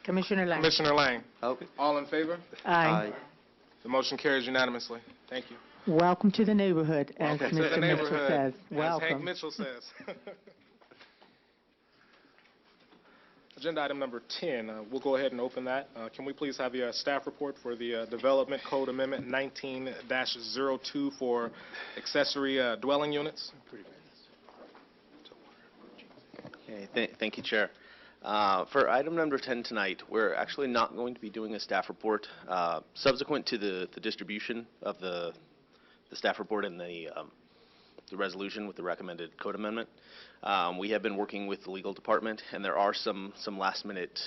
Speaker 6: Commissioner Lang.
Speaker 1: Commissioner Lang.
Speaker 4: Oh,
Speaker 1: All in favor?
Speaker 6: Aye.
Speaker 1: The motion carries unanimously. Thank you.
Speaker 6: Welcome to the neighborhood, as
Speaker 1: Welcome to the
Speaker 6: Mr. Mitchell
Speaker 1: neighborhood,
Speaker 6: says.
Speaker 1: as Hank
Speaker 6: Welcome.
Speaker 1: Mitchell says. Agenda item number 10, we'll go ahead and open that. Can we please have the staff report for the Development Code Amendment 19-02 for accessory dwelling units?
Speaker 9: Okay, thank you, Chair. For item number 10 tonight, we're actually not going to be doing a staff report. Subsequent to the distribution of the staff report and the resolution with the recommended code amendment, we have been working with the legal department, and there are some last-minute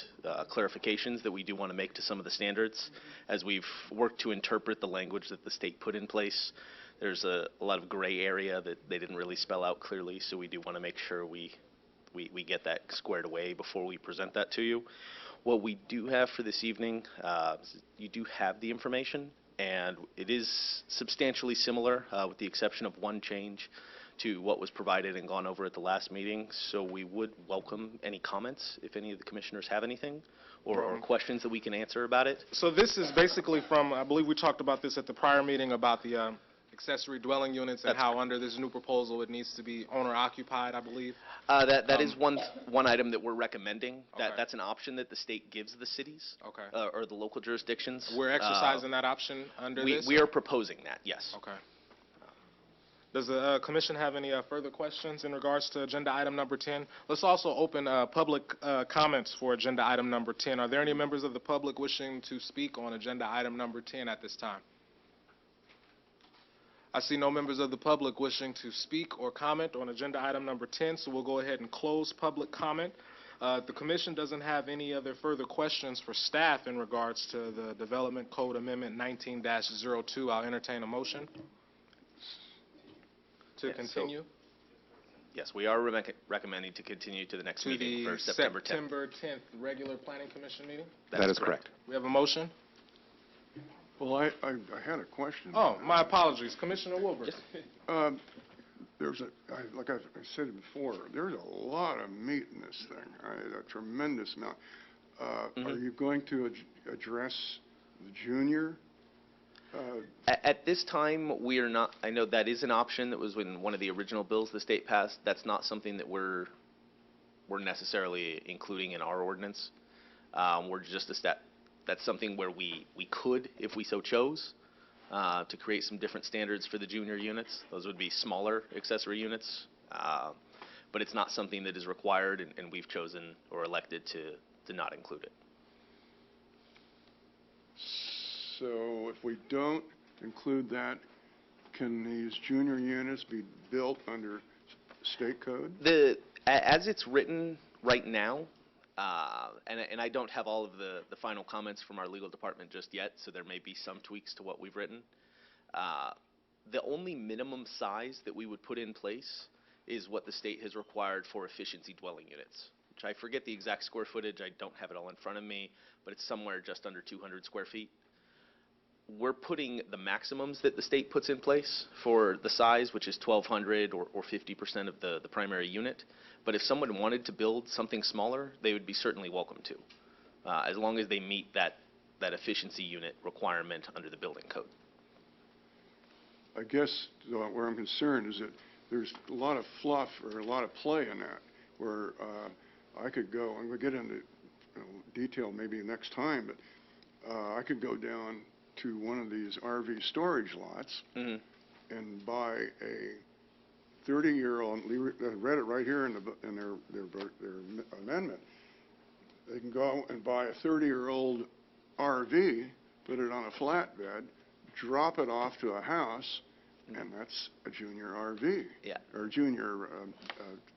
Speaker 9: clarifications that we do want to make to some of the standards. As we've worked to interpret the language that the state put in place, there's a lot of gray area that they didn't really spell out clearly, so we do want to make sure we get that squared away before we present that to you. What we do have for this evening, you do have the information, and it is substantially similar, with the exception of one change to what was provided and gone over at the last meeting. So we would welcome any comments if any of the commissioners have anything or questions that we can answer about it.
Speaker 1: So this is basically from, I believe we talked about this at the prior meeting about the accessory dwelling units and how under this new proposal it needs to be owner occupied, I believe.
Speaker 9: That is one item that we're recommending.
Speaker 1: Okay.
Speaker 9: That's an option that the state gives the cities
Speaker 1: Okay.
Speaker 9: or the local jurisdictions.
Speaker 1: We're exercising that option under this?
Speaker 9: We are proposing that, yes.
Speaker 1: Okay. Does the commission have any further questions in regards to agenda item number 10? Let's also open public comments for agenda item number 10. Are there any members of the public wishing to speak on agenda item number 10 at this time? I see no members of the public wishing to speak or comment on agenda item number 10, so we'll go ahead and close public comment. The commission doesn't have any other further questions for staff in regards to the Development Code Amendment 19-02. I'll entertain a motion to
Speaker 9: Yes,
Speaker 1: continue
Speaker 9: Yes, we are recommending to continue to the next
Speaker 1: to
Speaker 9: meeting
Speaker 1: the
Speaker 9: for September 10th.
Speaker 1: September 10th regular planning commission meeting.
Speaker 3: That is correct.
Speaker 1: We have a motion.
Speaker 12: Well, I had a question.
Speaker 1: Oh, my apologies, Commissioner Wilbur.
Speaker 12: There's like I said before, there's a lot of meat in this thing, a tremendous amount. Are you going to address the junior?
Speaker 9: At this time, we are not. I know that is an option that was in one of the original bills the state passed. That's not something that we're necessarily including in our ordinance. We're just that's something where we could, if we so chose, to create some different standards for the junior units. Those would be smaller accessory units, but it's not something that is required, and we've chosen or elected to not include it.
Speaker 12: So if we don't include that, can these junior units be built under state code?
Speaker 9: As it's written right now, and I don't have all of the final comments from our legal department just yet, so there may be some tweaks to what we've written. The only minimum size that we would put in place is what the state has required for efficiency dwelling units, which I forget the exact square footage. I don't have it all in front of me, but it's somewhere just under 200 square feet. we're putting the maximums that the state puts in place for the size, which is 1,200 or 50% of the primary unit. But if someone wanted to build something smaller, they would be certainly welcome to, as long as they meet that efficiency unit requirement under the building code.
Speaker 12: I guess where I'm concerned is that there's a lot of fluff or a lot of play in that, where I could go, and we'll get into detail maybe next time, but I could go down to one of these RV storage lots and buy a 30-year-old, I read it right here in their amendment. They can go and buy a 30-year-old RV, put it on a flatbed, drop it off to a house, and that's a junior RV.
Speaker 9: Yeah.
Speaker 12: Or junior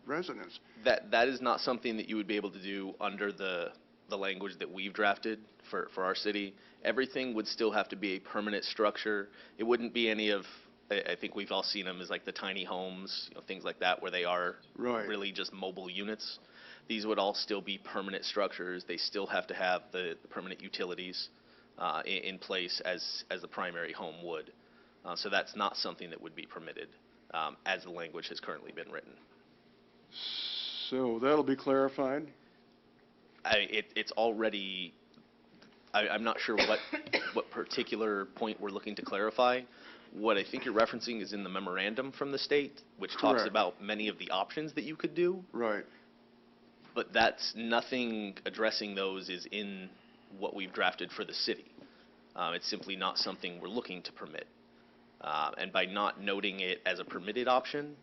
Speaker 12: residence.
Speaker 9: That is not something that you would be able to do under the language that we've drafted for our city. Everything would still have to be a permanent structure. It wouldn't be any of, I think we've all seen them as like the tiny homes, things like that, where they are really just mobile units. These would all still be permanent structures. They still have to have the permanent utilities in place as the primary home would. So that's not something that would be permitted as the language has currently been written.
Speaker 12: So that'll be clarified?
Speaker 9: It's already, I'm not sure what particular point we're looking to clarify. What I think you're referencing is in the memorandum from the state, which talks about many of the options that you could do.
Speaker 12: Right.
Speaker 9: But that's nothing addressing those is in what we've drafted for the city. It's simply not something we're looking to permit. And by not noting it as a permitted option,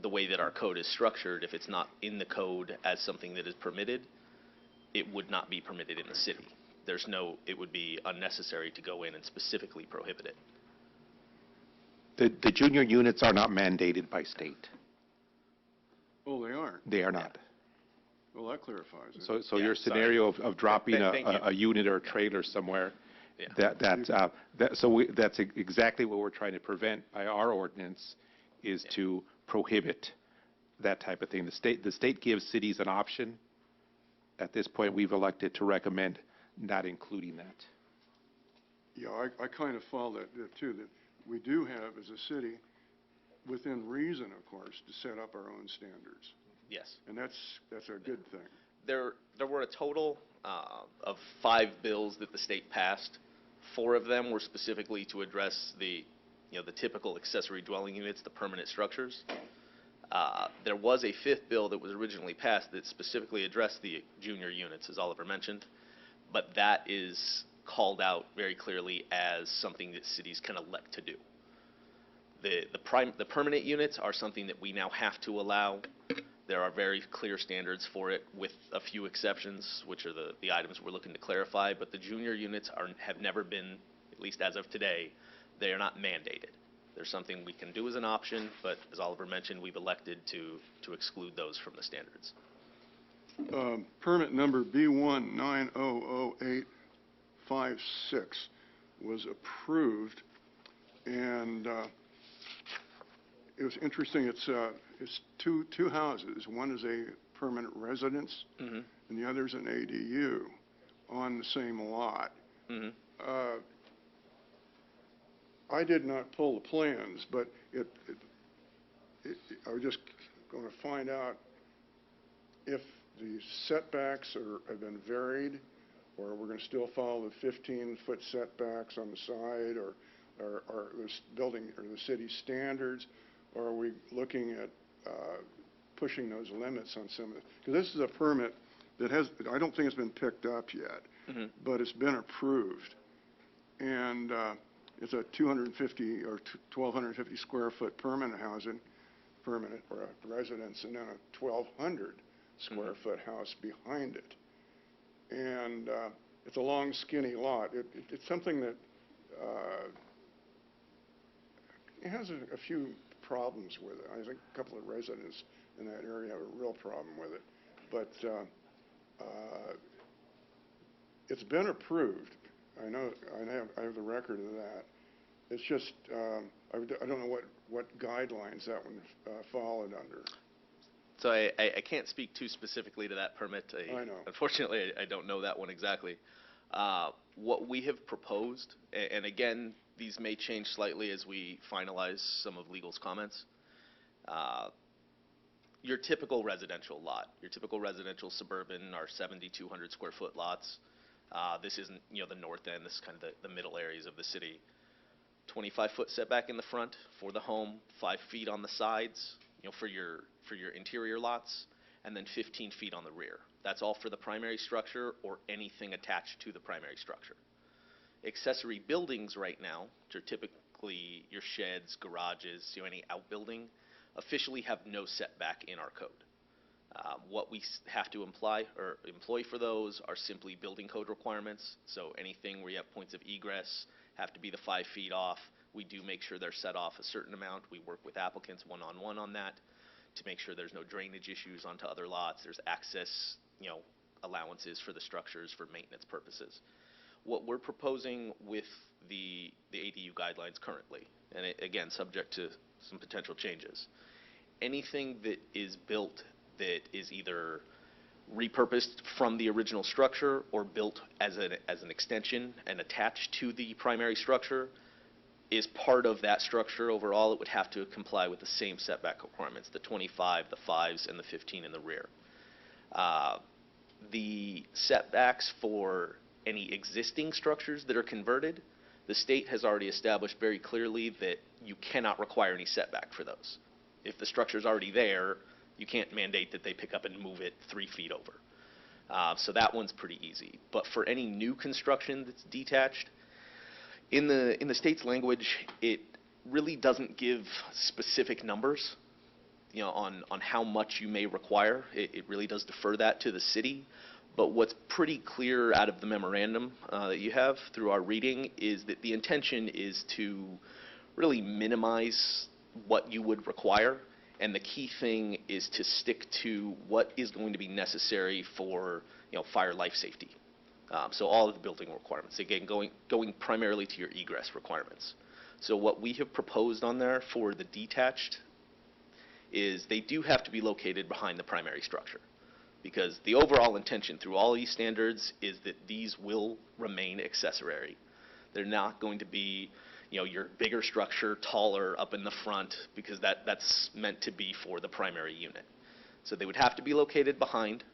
Speaker 9: the way that our code is structured, if it's not in the code as something that is permitted, it would not be permitted in the city. It would be unnecessary to go in and specifically prohibit it.
Speaker 3: The junior units are not mandated by state.
Speaker 12: Oh, they aren't?
Speaker 3: They are not.
Speaker 12: Well, that clarifies it.
Speaker 3: So your scenario of dropping a unit or a trailer somewhere, that's exactly what we're trying to prevent by our ordinance, is to prohibit that type of thing. The state gives cities an option. At this point, we've elected to recommend not including that.
Speaker 12: Yeah, I kind of follow that too, that we do have as a city, within reason, of course, to set up our own standards.
Speaker 9: Yes.
Speaker 12: And that's a good thing.
Speaker 9: There were a total of 5 bills that the state passed. 4 of them were specifically to address the typical accessory dwelling units, the permanent structures. There was a 5th bill that was originally passed that specifically addressed the junior units, as Oliver mentioned, but that is called out very clearly as something that cities can elect to do. The permanent units are something that we now have to allow. There are very clear standards for it, with a few exceptions, which are the items we're looking to clarify. But the junior units have never been, at least as of today, they are not mandated. They're something we can do as an option, but as Oliver mentioned, we've elected to exclude those from the standards.
Speaker 12: Permit number B1900856 was approved, and it was interesting. It's two houses. One is a permanent residence, and the other is an ADU on the same lot. I did not pull the plans, but I was just going to find out if the setbacks have been varied, or we're going to still follow the 15-foot setbacks on the side, or this building or the city standards, or are we looking at pushing those limits on some of it? Because this is a permit that I don't think it's been picked up yet, but it's been approved. And it's a 250 or 1,250 square foot permanent housing, permanent or a residence, and then a 1,200 square foot house behind it. And it's a long, skinny lot. It's something that it has a few problems with it. I think a couple of residents in that area have a real problem with it. But it's been approved. I know, I have the record of that. It's just, I don't know what guidelines that one followed under.
Speaker 9: So I can't speak too specifically to that permit.
Speaker 12: I know.
Speaker 9: Unfortunately, I don't know that one exactly. What we have proposed, and again, these may change slightly as we finalize some of legal's comments. Your typical residential lot, your typical residential suburban are 7,200 square foot lots. This isn't, the north end. This is kind of the middle areas of the city. 25-foot setback in the front for the home, 5 feet on the sides, for your interior lots, and then 15 feet on the rear. That's all for the primary structure or anything attached to the primary structure. Accessory buildings right now, which are typically your sheds, garages, any outbuilding, officially have no setback in our code. What we have to employ for those are simply building code requirements. So anything where you have points of egress have to be the 5 feet off. We do make sure they're set off a certain amount. We work with applicants one-on-one on that to make sure there's no drainage issues onto other lots. There's access, allowances for the structures for maintenance purposes. What we're proposing with the ADU guidelines currently, and again, subject to some potential changes, anything that is built that is either repurposed from the original structure or built as an extension and attached to the primary structure is part of that structure overall. It would have to comply with the same setback requirements, the 25, the 5s, and the 15 in the rear. The setbacks for any existing structures that are converted, the state has already established very clearly that you cannot require any setback for those. If the structure's already there, you can't mandate that they pick up and move it 3 feet over. So that one's pretty easy. But for any new construction that's detached, in the state's language, it really doesn't give specific numbers, on how much you may require. It really does defer that to the city. But what's pretty clear out of the memorandum that you have through our reading is that the intention is to really minimize what you would require. And the key thing is to stick to what is going to be necessary for, fire life safety. So all of the building requirements, again, going primarily to your egress requirements. So what we have proposed on there for the detached is they do have to be located behind the primary structure, because the overall intention through all these standards is that these will remain accessory. They're not going to be, your bigger structure, taller up in the front, because that's meant to be for the primary unit. So they would have to be located behind.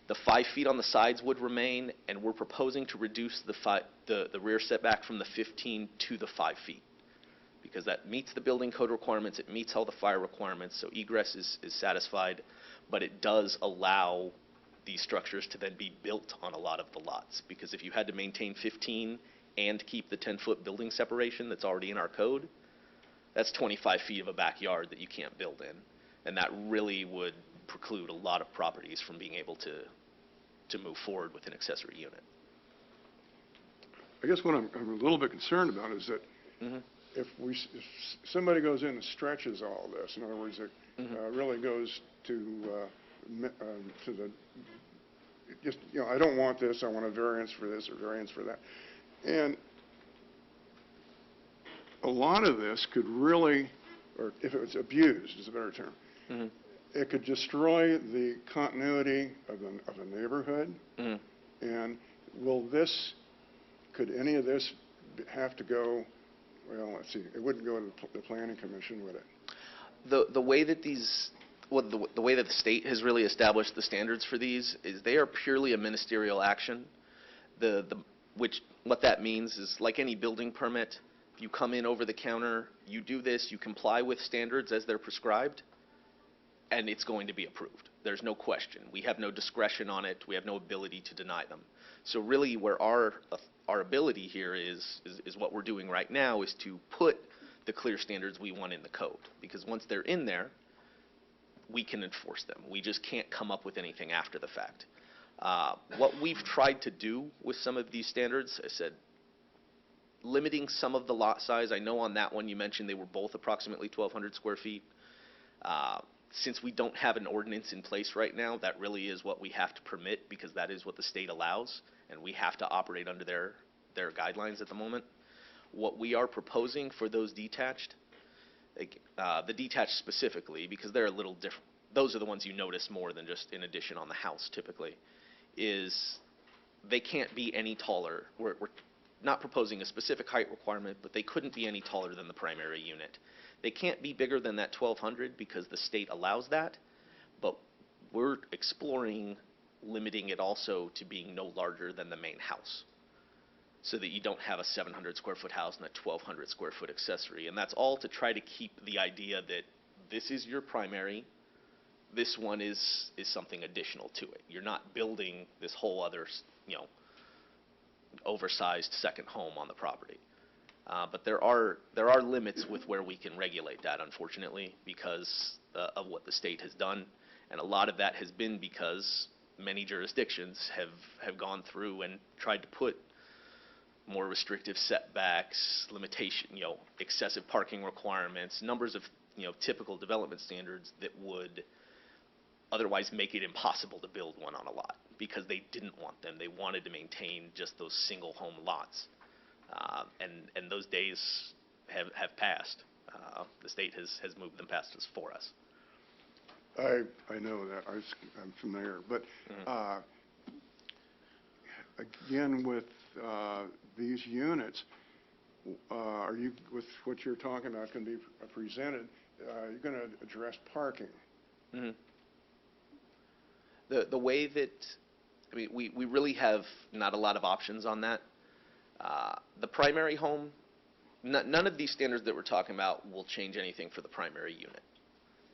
Speaker 9: The 5 feet on the sides would remain, and we're proposing to reduce the rear setback from the 15 to the 5 feet, because that meets the building code requirements, it meets all the fire requirements, so egress is satisfied, but it does allow these structures to then be built on a lot of the lots, because if you had to maintain 15 and keep the 10-foot building separation that's already in our code, that's 25 feet of a backyard that you can't build in, and that really would preclude a lot of properties from being able to move forward with an accessory unit.
Speaker 12: I guess what I'm a little bit concerned about is that if somebody goes in and stretches all this, in other words, it really goes to the, just, I don't want this, I want a variance for this or variance for that. And a lot of this could really, or if it was abused is a better term, it could destroy the continuity of a neighborhood. And could any of this have to go, well, let's see, it wouldn't go to the Planning Commission, would it?
Speaker 9: The way that the way that the state has really established the standards for these is they are purely a ministerial action. What that means is, like any building permit, you come in over the counter, you do this, you comply with standards as they're prescribed, and it's going to be approved. There's no question. We have no discretion on it. We have no ability to deny them. So really where our ability here is what we're doing right now is to put the clear standards we want in the code. Because once they're in there, we can enforce them. We just can't come up with anything after the fact. What we've tried to do with some of these standards, I said, limiting some of the lot size. I know on that one you mentioned they were both approximately 1,200 square feet. Since we don't have an ordinance in place right now, that really is what we have to permit, because that is what the state allows, and we have to operate under their guidelines at the moment. What we are proposing for those detached, the detached specifically, because they're a little different, those are the ones you notice more than just in addition on the house typically, is they can't be any taller. We're not proposing a specific height requirement, but they couldn't be any taller than the primary unit. They can't be bigger than that 1,200 because the state allows that, but we're exploring limiting it also to being no larger than the main house, so that you don't have a 700 square foot house and a 1,200 square foot accessory. And that's all to try to keep the idea that this is your primary, this one is something additional to it. You're not building this whole other, oversized second home on the property. But there are limits with where we can regulate that, unfortunately, because of what the state has done. And a lot of that has been because many jurisdictions have gone through and tried to put more restrictive setbacks, limitation, excessive parking requirements, numbers of, typical development standards that would otherwise make it impossible to build one on a lot because they didn't want them. They wanted to maintain just those single home lots. And those days have passed. The state has moved them past us for us.
Speaker 12: I know that. I'm familiar. But again, with these units, are you, with what you're talking about can be presented, you're going to address parking?
Speaker 9: Mm-hmm. The way that, we really have not a lot of options on that. The primary home, none of these standards that we're talking about will change anything for the primary unit.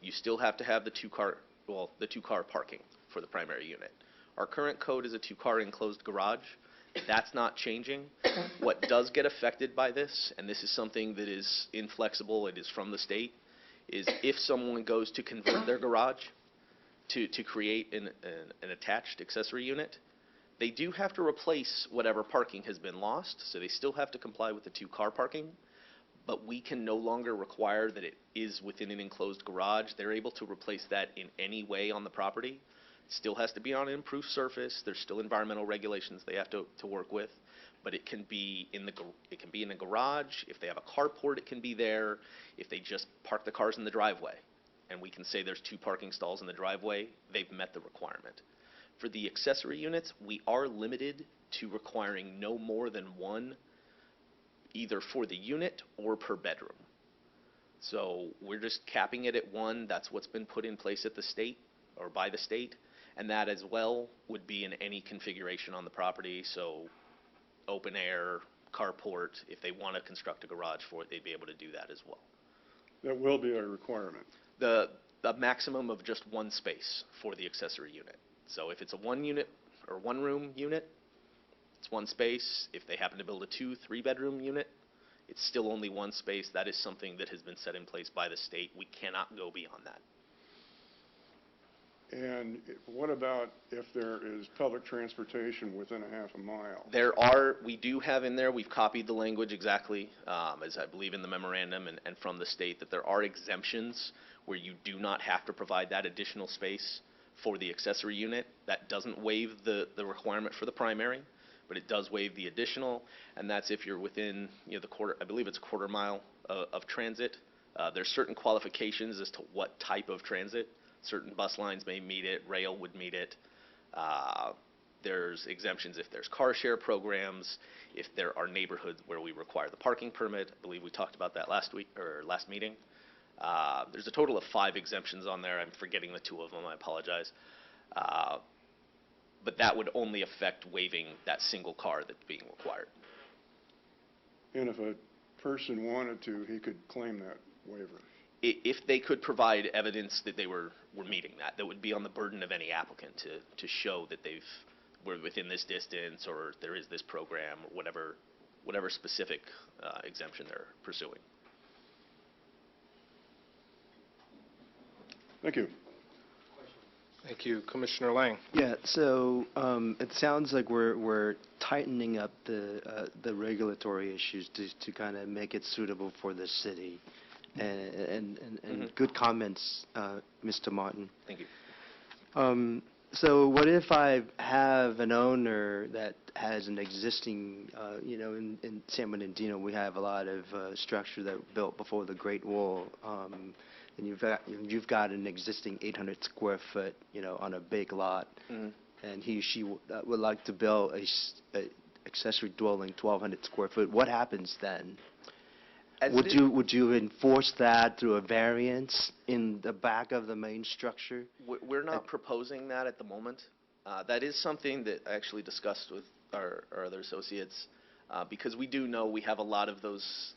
Speaker 9: You still have to have the two-car parking for the primary unit. Our current code is a two-car enclosed garage. That's not changing. What does get affected by this, and this is something that is inflexible, it is from the state, is if someone goes to convert their garage to create an attached accessory unit, they do have to replace whatever parking has been lost, so they still have to comply with the two-car parking, but we can no longer require that it is within an enclosed garage. They're able to replace that in any way on the property. It still has to be on an improved surface. There's still environmental regulations they have to work with, but it can be in a garage. If they have a carport, it can be there. If they just park the cars in the driveway, and we can say there's 2 parking stalls in the driveway, they've met the requirement. For the accessory units, we are limited to requiring no more than 1, either for the unit or per bedroom. So we're just capping it at 1. That's what's been put in place at the state, or by the state, and that as well would be in any configuration on the property, so open air, carport. If they want to construct a garage for it, they'd be able to do that as well.
Speaker 12: That will be a requirement.
Speaker 9: The maximum of just 1 space for the accessory unit. So if it's a 1-unit or 1-room unit, it's 1 space. If they happen to build a 2, 3-bedroom unit, it's still only 1 space. That is something that has been set in place by the state. We cannot go beyond that.
Speaker 12: And what about if there is public transportation within a half a mile?
Speaker 9: We do have in there, we've copied the language exactly, as I believe in the memorandum and from the state, that there are exemptions where you do not have to provide that additional space for the accessory unit. That doesn't waive the requirement for the primary, but it does waive the additional, and that's if you're within, I believe it's a quarter mile of transit. There's certain qualifications as to what type of transit. Certain bus lines may meet it, rail would meet it. There's exemptions if there's car share programs, if there are neighborhoods where we require the parking permit. I believe we talked about that last meeting. There's a total of 5 exemptions on there. I'm forgetting the 2 of them, I apologize. But that would only affect waiving that single car that's being required.
Speaker 12: And if a person wanted to, he could claim that waiver?
Speaker 9: If they could provide evidence that they were meeting that would be on the burden of any applicant to show that were within this distance, or there is this program, or whatever specific exemption they're pursuing.
Speaker 12: Thank you.
Speaker 1: Thank you. Commissioner Lang.
Speaker 4: Yeah, so it sounds like we're tightening up the regulatory issues to kind of make it suitable for the city. And good comments, Mr. Martin.
Speaker 9: Thank you.
Speaker 4: So what if I have an owner that has an existing, in San Bernardino we have a lot of structure that were built before the Great Wall, and you've got an existing 800 square foot, on a big lot. and he or she would like to build a accessory dwelling, 1,200 square foot, what happens then? Would you enforce that through a variance in the back of the main structure?
Speaker 9: We're not proposing that at the moment. That is something that I actually discussed with our other associates, because we do know we have a lot of those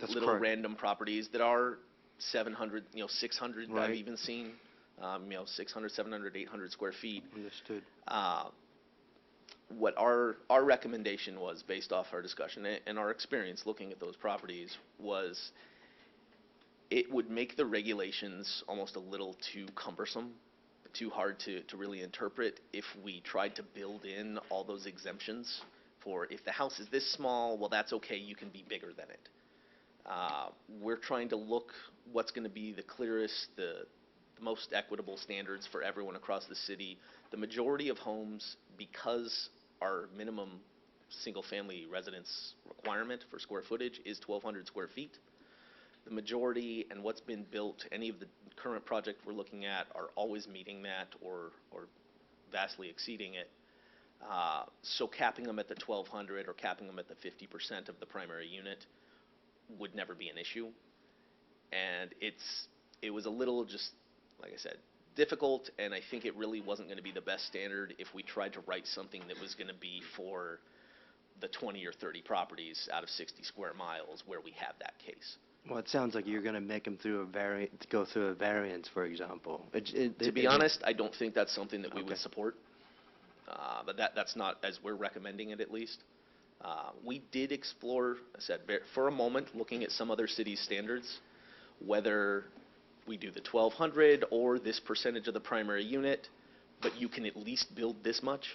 Speaker 9: little
Speaker 4: correct.
Speaker 9: random properties that are 700, 600,
Speaker 4: Right.
Speaker 9: I've even seen, 600, 700, 800 square feet.
Speaker 4: Understood.
Speaker 9: What our recommendation was, based off our discussion and our experience looking at those properties, was it would make the regulations almost a little too cumbersome, too hard to really interpret if we tried to build in all those exemptions for if the house is this small, well, that's okay, you can be bigger than it. We're trying to look what's going to be the clearest, the most equitable standards for everyone across the city. The majority of homes, because our minimum single-family residence requirement for square footage is 1,200 square feet, the majority and what's been built, any of the current project we're looking at, are always meeting that or vastly exceeding it. So capping them at the 1,200 or capping them at the 50% of the primary unit would never be an issue. And it was a little, just like I said, difficult, and I think it really wasn't going to be the best standard if we tried to write something that was going to be for the 20 or 30 properties out of 60 square miles where we have that case.
Speaker 4: Well, it sounds like you're going to make them go through a variance, for example.
Speaker 9: To be honest, I don't think that's something that we would support, but that's not as we're recommending it, at least. We did explore, I said, for a moment, looking at some other cities' standards, whether we do the 1,200 or this percentage of the primary unit, but you can at least build this much.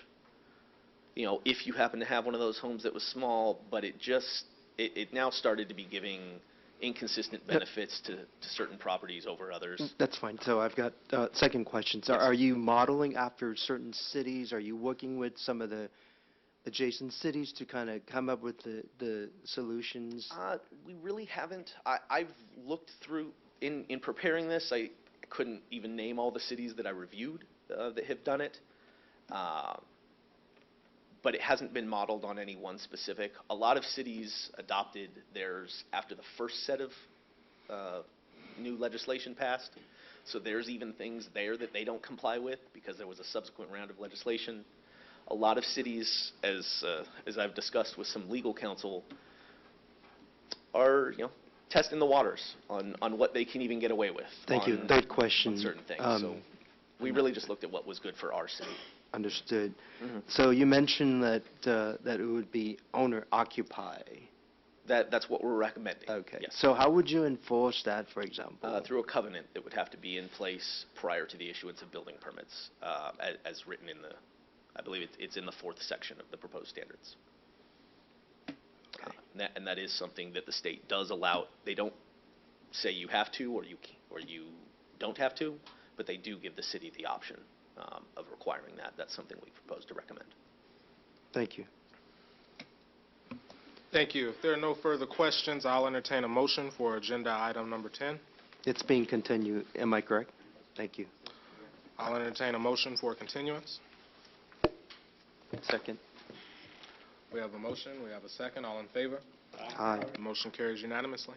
Speaker 9: If you happen to have one of those homes that was small, but it now started to be giving inconsistent benefits to certain properties over others.
Speaker 4: That's fine. So I've got second question. So
Speaker 9: Yes.
Speaker 4: are you modeling after certain cities? Are you working with some of the adjacent cities to kind of come up with the solutions?
Speaker 9: We really haven't. I've looked through, in preparing this, I couldn't even name all the cities that I reviewed that have done it. But it hasn't been modeled on any one specific. A lot of cities adopted theirs after the first set of new legislation passed. So there's even things there that they don't comply with because there was a subsequent round of legislation. A lot of cities, as I've discussed with some legal counsel, are testing the waters on what they can even get away with.
Speaker 4: Thank you. Third question.
Speaker 9: On certain things. So we really just looked at what was good for our city.
Speaker 4: Understood. So you mentioned that it would be owner-occupy.
Speaker 9: That's what we're recommending.
Speaker 4: Okay.
Speaker 9: Yes.
Speaker 4: So how would you enforce that, for example?
Speaker 9: Through a covenant that would have to be in place prior to the issuance of building permits, as written in I believe it's in the 4th section of the proposed standards.
Speaker 4: Okay.
Speaker 9: And that is something that the state does allow. They don't say you have to or you don't have to, but they do give the city the option of requiring that. That's something we propose to recommend.
Speaker 4: Thank you.
Speaker 1: Thank you. If there are no further questions, I'll entertain a motion for agenda item number 10.
Speaker 4: It's being continued. Am I correct? Thank you.
Speaker 1: I'll entertain a motion for continuance.
Speaker 4: Second.
Speaker 1: We have a motion. We have a second. All in favor?
Speaker 4: Aye.
Speaker 1: The motion carries unanimously.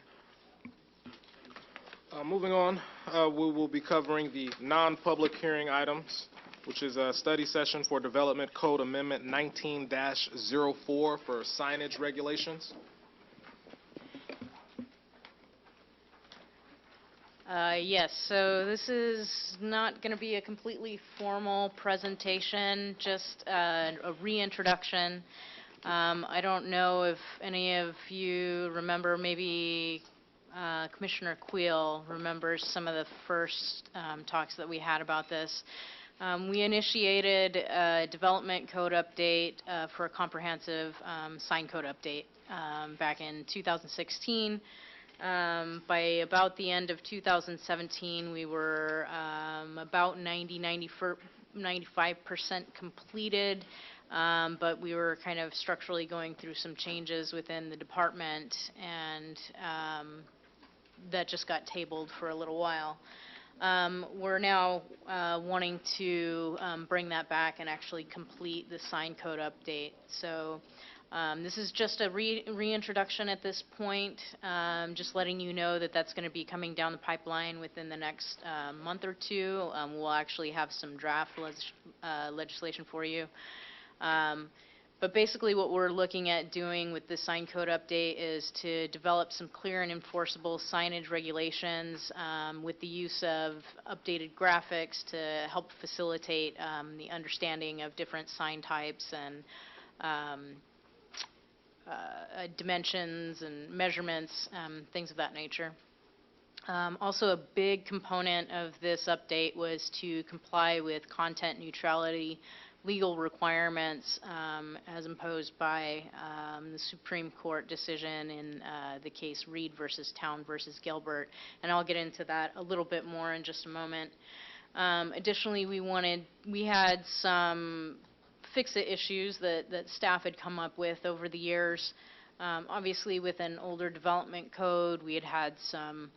Speaker 1: Moving on, we will be covering the non-public hearing items, which is a study session for Development Code Amendment 19-04 for signage regulations.
Speaker 10: Yes, so this is not going to be a completely formal presentation, just a reintroduction. I don't know if any of you remember, maybe Commissioner Queel remembers some of the first talks that we had about this. We initiated a development code update for a comprehensive sign code update back in 2016. By about the end of 2017, we were about 95% completed, but we were kind of structurally going through some changes within the department, and that just got tabled for a little while. we're now wanting to bring that back and actually complete the sign code update. So this is just a reintroduction at this point, just letting you know that that's going to be coming down the pipeline within the next month or two. We'll actually have some draft legislation for you. But basically what we're looking at doing with the sign code update is to develop some clear and enforceable signage regulations with the use of updated graphics to help facilitate the understanding of different sign types and dimensions and measurements, things of that nature. Also, a big component of this update was to comply with content neutrality legal requirements as imposed by the Supreme Court decision in the case Reed versus Town versus Gilbert, and I'll get into that a little bit more in just a moment. Additionally, we had some fix-it issues that staff had come up with over the years. Obviously, with an older development code, we had some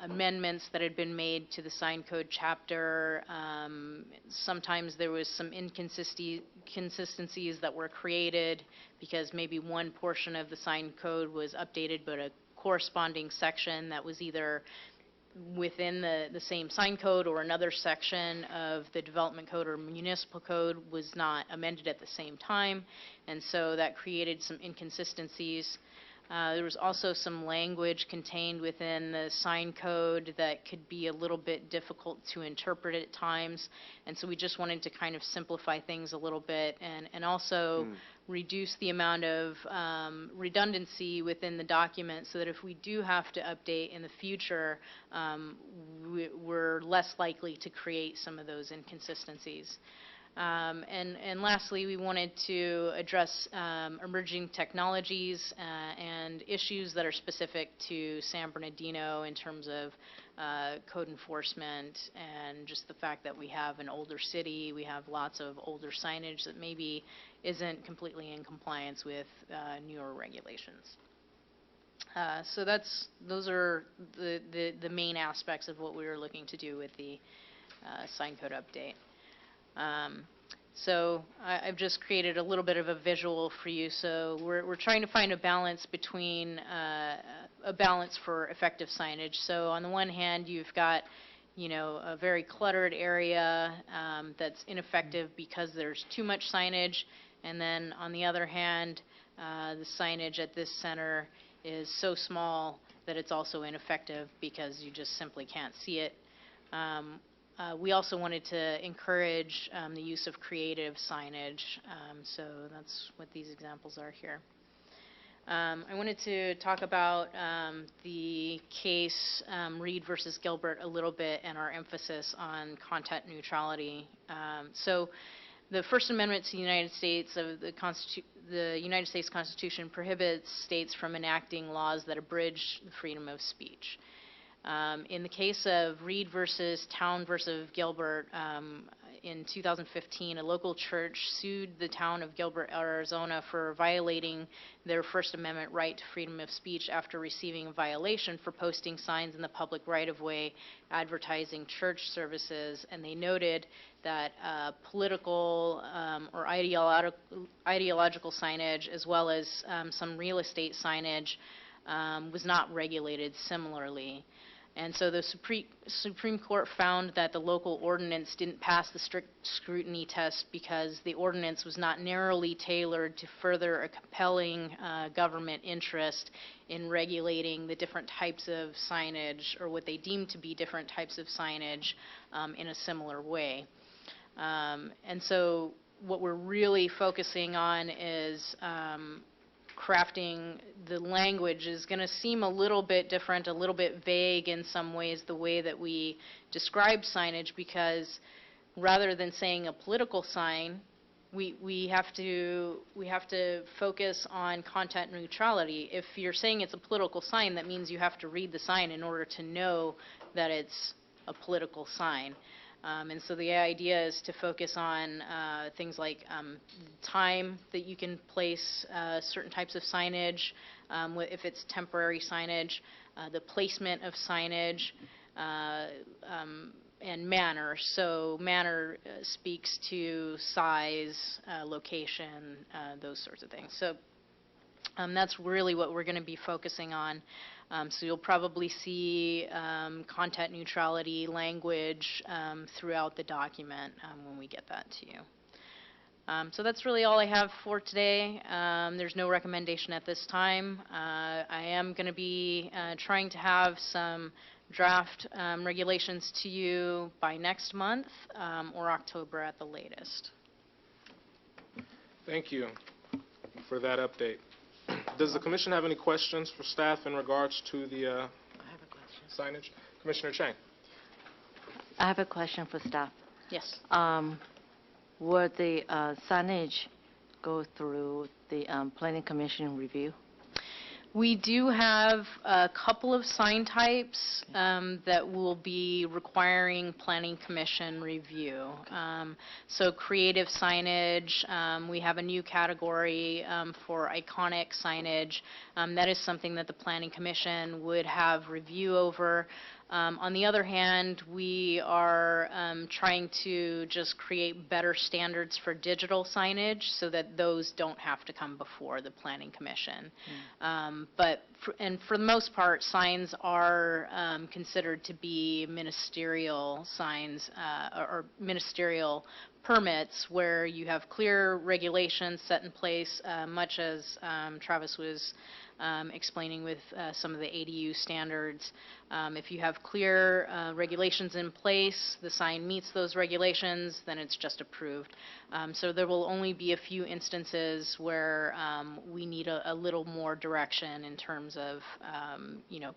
Speaker 10: amendments that had been made to the sign code chapter. Sometimes there was some inconsistencies that were created because maybe one portion of the sign code was updated, but a corresponding section that was either within the same sign code or another section of the development code or municipal code was not amended at the same time, and so that created some inconsistencies. There was also some language contained within the sign code that could be a little bit difficult to interpret at times, and so we just wanted to kind of simplify things a little bit and also reduce the amount of redundancy within the document so that if we do have to update in the future, we're less likely to create some of those inconsistencies. And lastly, we wanted to address emerging technologies and issues that are specific to San Bernardino in terms of code enforcement and just the fact that we have an older city, we have lots of older signage that maybe isn't completely in compliance with newer regulations. So those are the main aspects of what we were looking to do with the sign code update. So I've just created a little bit of a visual for you. So we're trying to find a balance between a balance for effective signage. So on the one hand, you've got a very cluttered area that's ineffective because there's too much signage, and then on the other hand, the signage at this center is so small that it's also ineffective because you just simply can't see it. We also wanted to encourage the use of creative signage, so that's what these examples are here. I wanted to talk about the case Reed versus Gilbert a little bit and our emphasis on content neutrality. So the First Amendment to the United States of the United States Constitution prohibits states from enacting laws that abridge the freedom of speech. In the case of Reed versus Town versus Gilbert, in 2015, a local church sued the town of Gilbert, Arizona for violating their First Amendment right to freedom of speech after receiving a violation for posting signs in the public right-of-way advertising church services, and they noted that political or ideological signage as well as some real estate signage was not regulated similarly. And so the Supreme Court found that the local ordinance didn't pass the strict scrutiny test because the ordinance was not narrowly tailored to further a compelling government interest in regulating the different types of signage, or what they deemed to be different types of signage, in a similar way. And so what we're really focusing on is crafting the language is going to seem a little bit different, a little bit vague in some ways, the way that we describe signage, because rather than saying a political sign, we have to focus on content neutrality. If you're saying it's a political sign, that means you have to read the sign in order to know that it's a political sign. And so the idea is to focus on things like time that you can place certain types of signage, if it's temporary signage, the placement of signage, and manner. So manner speaks to size, location, those sorts of things. So that's really what we're going to be focusing on. So you'll probably see content neutrality language throughout the document when we get that to you. So that's really all I have for today. There's no recommendation at this time. I am going to be trying to have some draft regulations to you by next month or October at the latest.
Speaker 1: Thank you for that update. Does the commission have any questions for staff in regards to the signage? Commissioner Chang.
Speaker 16: I have a question for staff.
Speaker 10: Yes.
Speaker 16: Would the signage go through the Planning Commission review?
Speaker 10: We do have a couple of sign types that will be requiring Planning Commission review. So creative signage, we have a new category for iconic signage. That is something that the Planning Commission would have review over. On the other hand, we are trying to just create better standards for digital signage so that those don't have to come before the Planning Commission. But for the most part, signs are considered to be ministerial signs or ministerial permits where you have clear regulations set in place, much as Travis was explaining with some of the ADU standards. If you have clear regulations in place, the sign meets those regulations, then it's just approved. So there will only be a few instances where we need a little more direction in terms of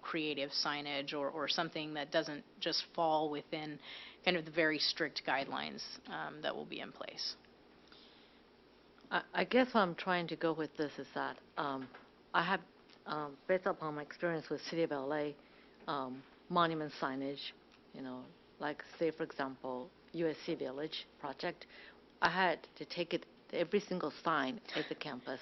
Speaker 10: creative signage or something that doesn't just fall within kind of the very strict guidelines that will be in place.
Speaker 16: I guess what I'm trying to go with this is that I have, based upon my experience with City of LA, monument signage, like say for example, USC Village project, I had to take it, every single sign at the campus,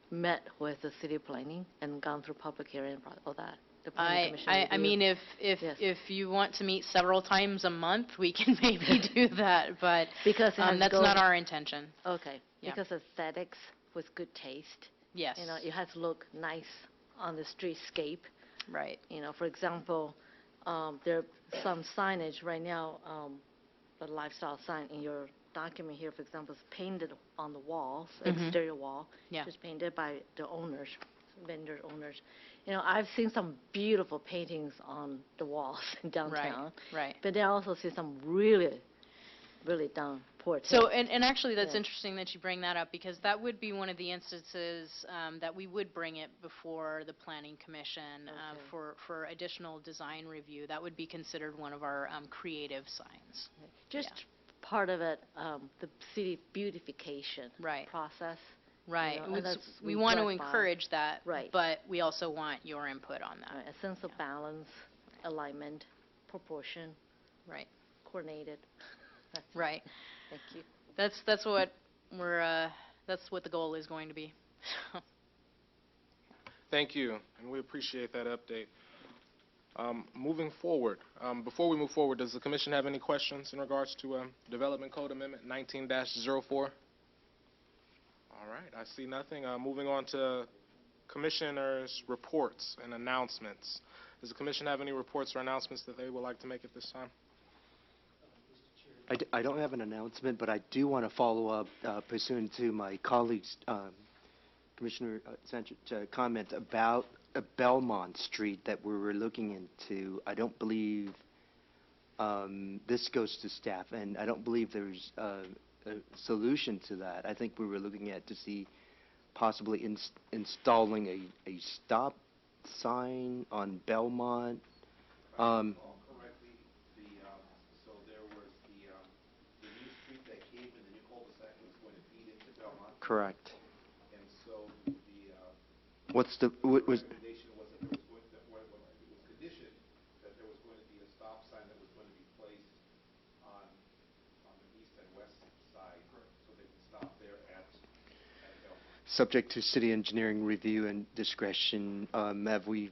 Speaker 16: met with the city planning and gone through public hearing, all that.
Speaker 10: I mean, if you want to meet several times a month, we can maybe do that, but
Speaker 16: because
Speaker 10: that's not our intention.
Speaker 16: Okay,
Speaker 10: Yeah.
Speaker 16: because aesthetics with good taste.
Speaker 10: Yes.
Speaker 16: It has to look nice on the streetscape.
Speaker 10: Right.
Speaker 16: For example, there are some signage right now, the lifestyle sign in your document here, for example, is painted on the walls, exterior wall,
Speaker 10: Yeah.
Speaker 16: just painted by the owners, vendor owners. I've seen some beautiful paintings on the walls in downtown.
Speaker 10: Right.
Speaker 16: But I also see some really, really down poor taste.
Speaker 10: So, and actually, that's
Speaker 16: Yeah.
Speaker 10: interesting that you bring that up, because that would be one of the instances that we would bring it before the Planning Commission for additional design review. That would be considered one of our creative signs.
Speaker 16: Just part of it, the city beautification
Speaker 10: Right.
Speaker 16: process.
Speaker 10: Right.
Speaker 16: And
Speaker 10: We want to
Speaker 16: drive by.
Speaker 10: encourage that,
Speaker 16: Right.
Speaker 10: but we also want your input on that.
Speaker 16: Right, a sense of balance, alignment, proportion,
Speaker 10: Right.
Speaker 16: coordinated.
Speaker 10: Right.
Speaker 16: Thank you.
Speaker 10: That's what that's what the goal is going to be.
Speaker 1: Thank you, and we appreciate that update. Moving forward, before we move forward, does the commission have any questions in regards to Development Code Amendment 19-04? All right, I see nothing. Moving on to commissioners' reports and announcements. Does the commission have any reports or announcements that they would like to make at this time?
Speaker 4: I don't have an announcement, but I do want to follow up pursuant to my colleague's, Commissioner Sanchez, comment about Belmont Street that we were looking into. I don't believe this goes to staff, and I don't believe there's a solution to that. I think we were looking at to see possibly installing a stop sign on Belmont. Correct.
Speaker 3: And so the
Speaker 4: What's the, what was,
Speaker 3: recommendation was that there was going to, it was conditioned that there was going to be a stop sign that was going to be placed on the east and west side, so they can stop there at Belmont.
Speaker 4: subject to city engineering review and discretion, have we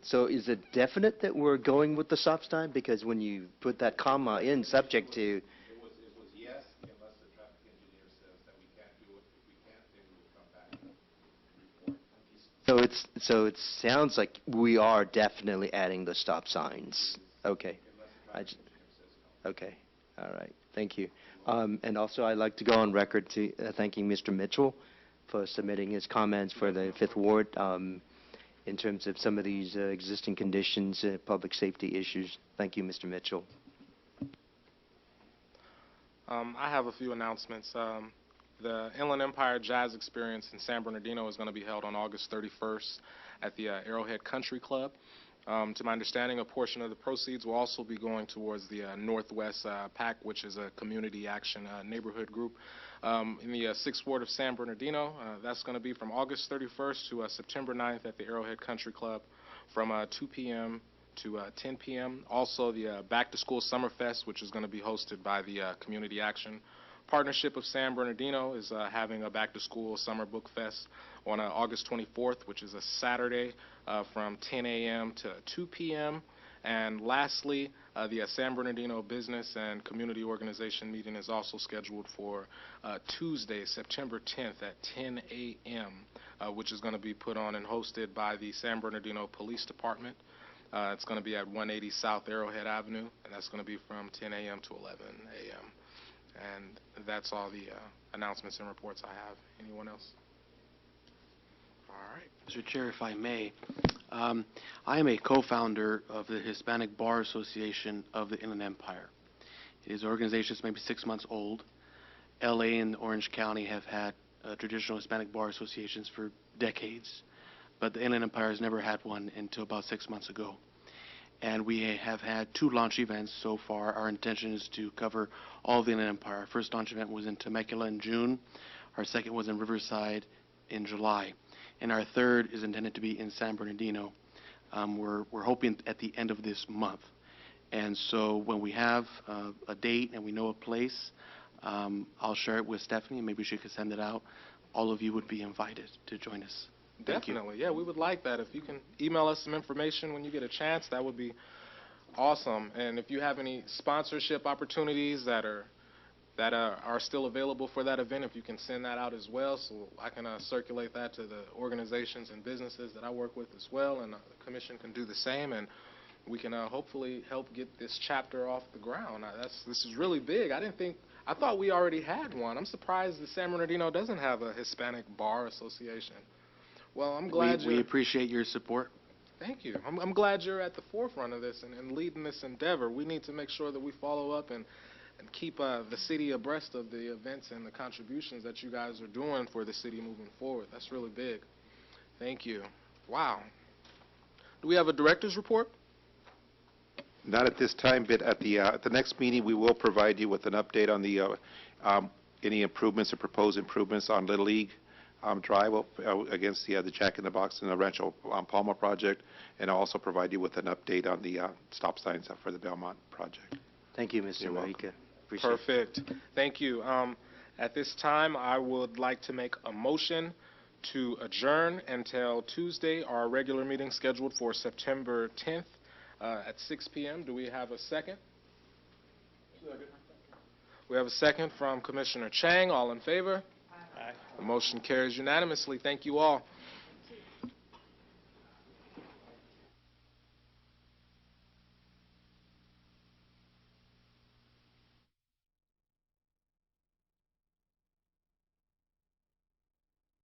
Speaker 4: so is it definite that we're going with the stop sign? Because when you put that comma in, subject to,
Speaker 3: It was yes, unless the traffic engineer says that we can't do it. If we can't, then we will come back and report.
Speaker 4: so it sounds like we are definitely adding the stop signs. Okay. Okay, all right, thank you. And also, I'd like to go on record to thanking Mr. Mitchell for submitting his comments for the Fifth Ward in terms of some of these existing conditions, public safety issues. Thank you, Mr. Mitchell.
Speaker 1: I have a few announcements. The Inland Empire Jazz Experience in San Bernardino is going to be held on August 31st at the Arrowhead Country Club. To my understanding, a portion of the proceeds will also be going towards the Northwest PAC, which is a community action neighborhood group in the 6th Ward of San Bernardino. That's going to be from August 31st to September 9th at the Arrowhead Country Club from 2 p.m. to 10 p.m. Also, the Back to School Summer Fest, which is going to be hosted by the Community Action Partnership of San Bernardino, is having a Back to School Summer Book Fest on August 24th, which is a Saturday from 10 a.m. to 2 p.m. And lastly, the San Bernardino Business and Community Organization meeting is also scheduled for Tuesday, September 10th at 10 a.m., which is going to be put on and hosted by the San Bernardino Police Department. It's going to be at 180 South Arrowhead Avenue, and that's going to be from 10 a.m. to 11 a.m. And that's all the announcements and reports I have. Anyone else? All right.
Speaker 17: Mr. Chair, if I may, I am a co-founder of the Hispanic Bar Association of the Inland Empire. It is an organization that's maybe 6 months old. LA and Orange County have had traditional Hispanic bar associations for decades, but the Inland Empire has never had one until about 6 months ago. And we have had 2 launch events so far. Our intention is to cover all of the Inland Empire. Our first launch event was in Temecula in June. Our second was in Riverside in July. And our third is intended to be in San Bernardino. We're hoping at the end of this month. And so when we have a date and we know a place, I'll share it with Stephanie, and maybe she could send it out. All of you would be invited to join us. Thank you.
Speaker 1: Definitely, yeah, we would like that. If you can email us some information when you get a chance, that would be awesome. And if you have any sponsorship opportunities that are still available for that event, if you can send that out as well, so I can circulate that to the organizations and businesses that I work with as well, and the commission can do the same, and we can hopefully help get this chapter off the ground. This is really big. I thought we already had one. I'm surprised that San Bernardino doesn't have a Hispanic Bar Association. Well, I'm glad
Speaker 17: we appreciate your support.
Speaker 1: Thank you. I'm glad you're at the forefront of this and leading this endeavor. We need to make sure that we follow up and keep the city abreast of the events and the contributions that you guys are doing for the city moving forward. That's really big. Thank you. Wow. Do we have a director's report?
Speaker 3: Not at this time, but at the next meeting, we will provide you with an update on the any improvements or proposed improvements on Little League Drive against the Jack in the Box and the Rancho Palma project, and I'll also provide you with an update on the stop signs for the Belmont project.
Speaker 4: Thank you, Mr.
Speaker 3: You're welcome.
Speaker 4: Mojica. Appreciate it.
Speaker 1: Perfect. Thank you. At this time, I would like to make a motion to adjourn until Tuesday, our regular meeting scheduled for September 10th at 6 p.m. Do we have a second? Second. We have a second from Commissioner Chang. All in favor? Aye. The motion carries unanimously. Thank you all.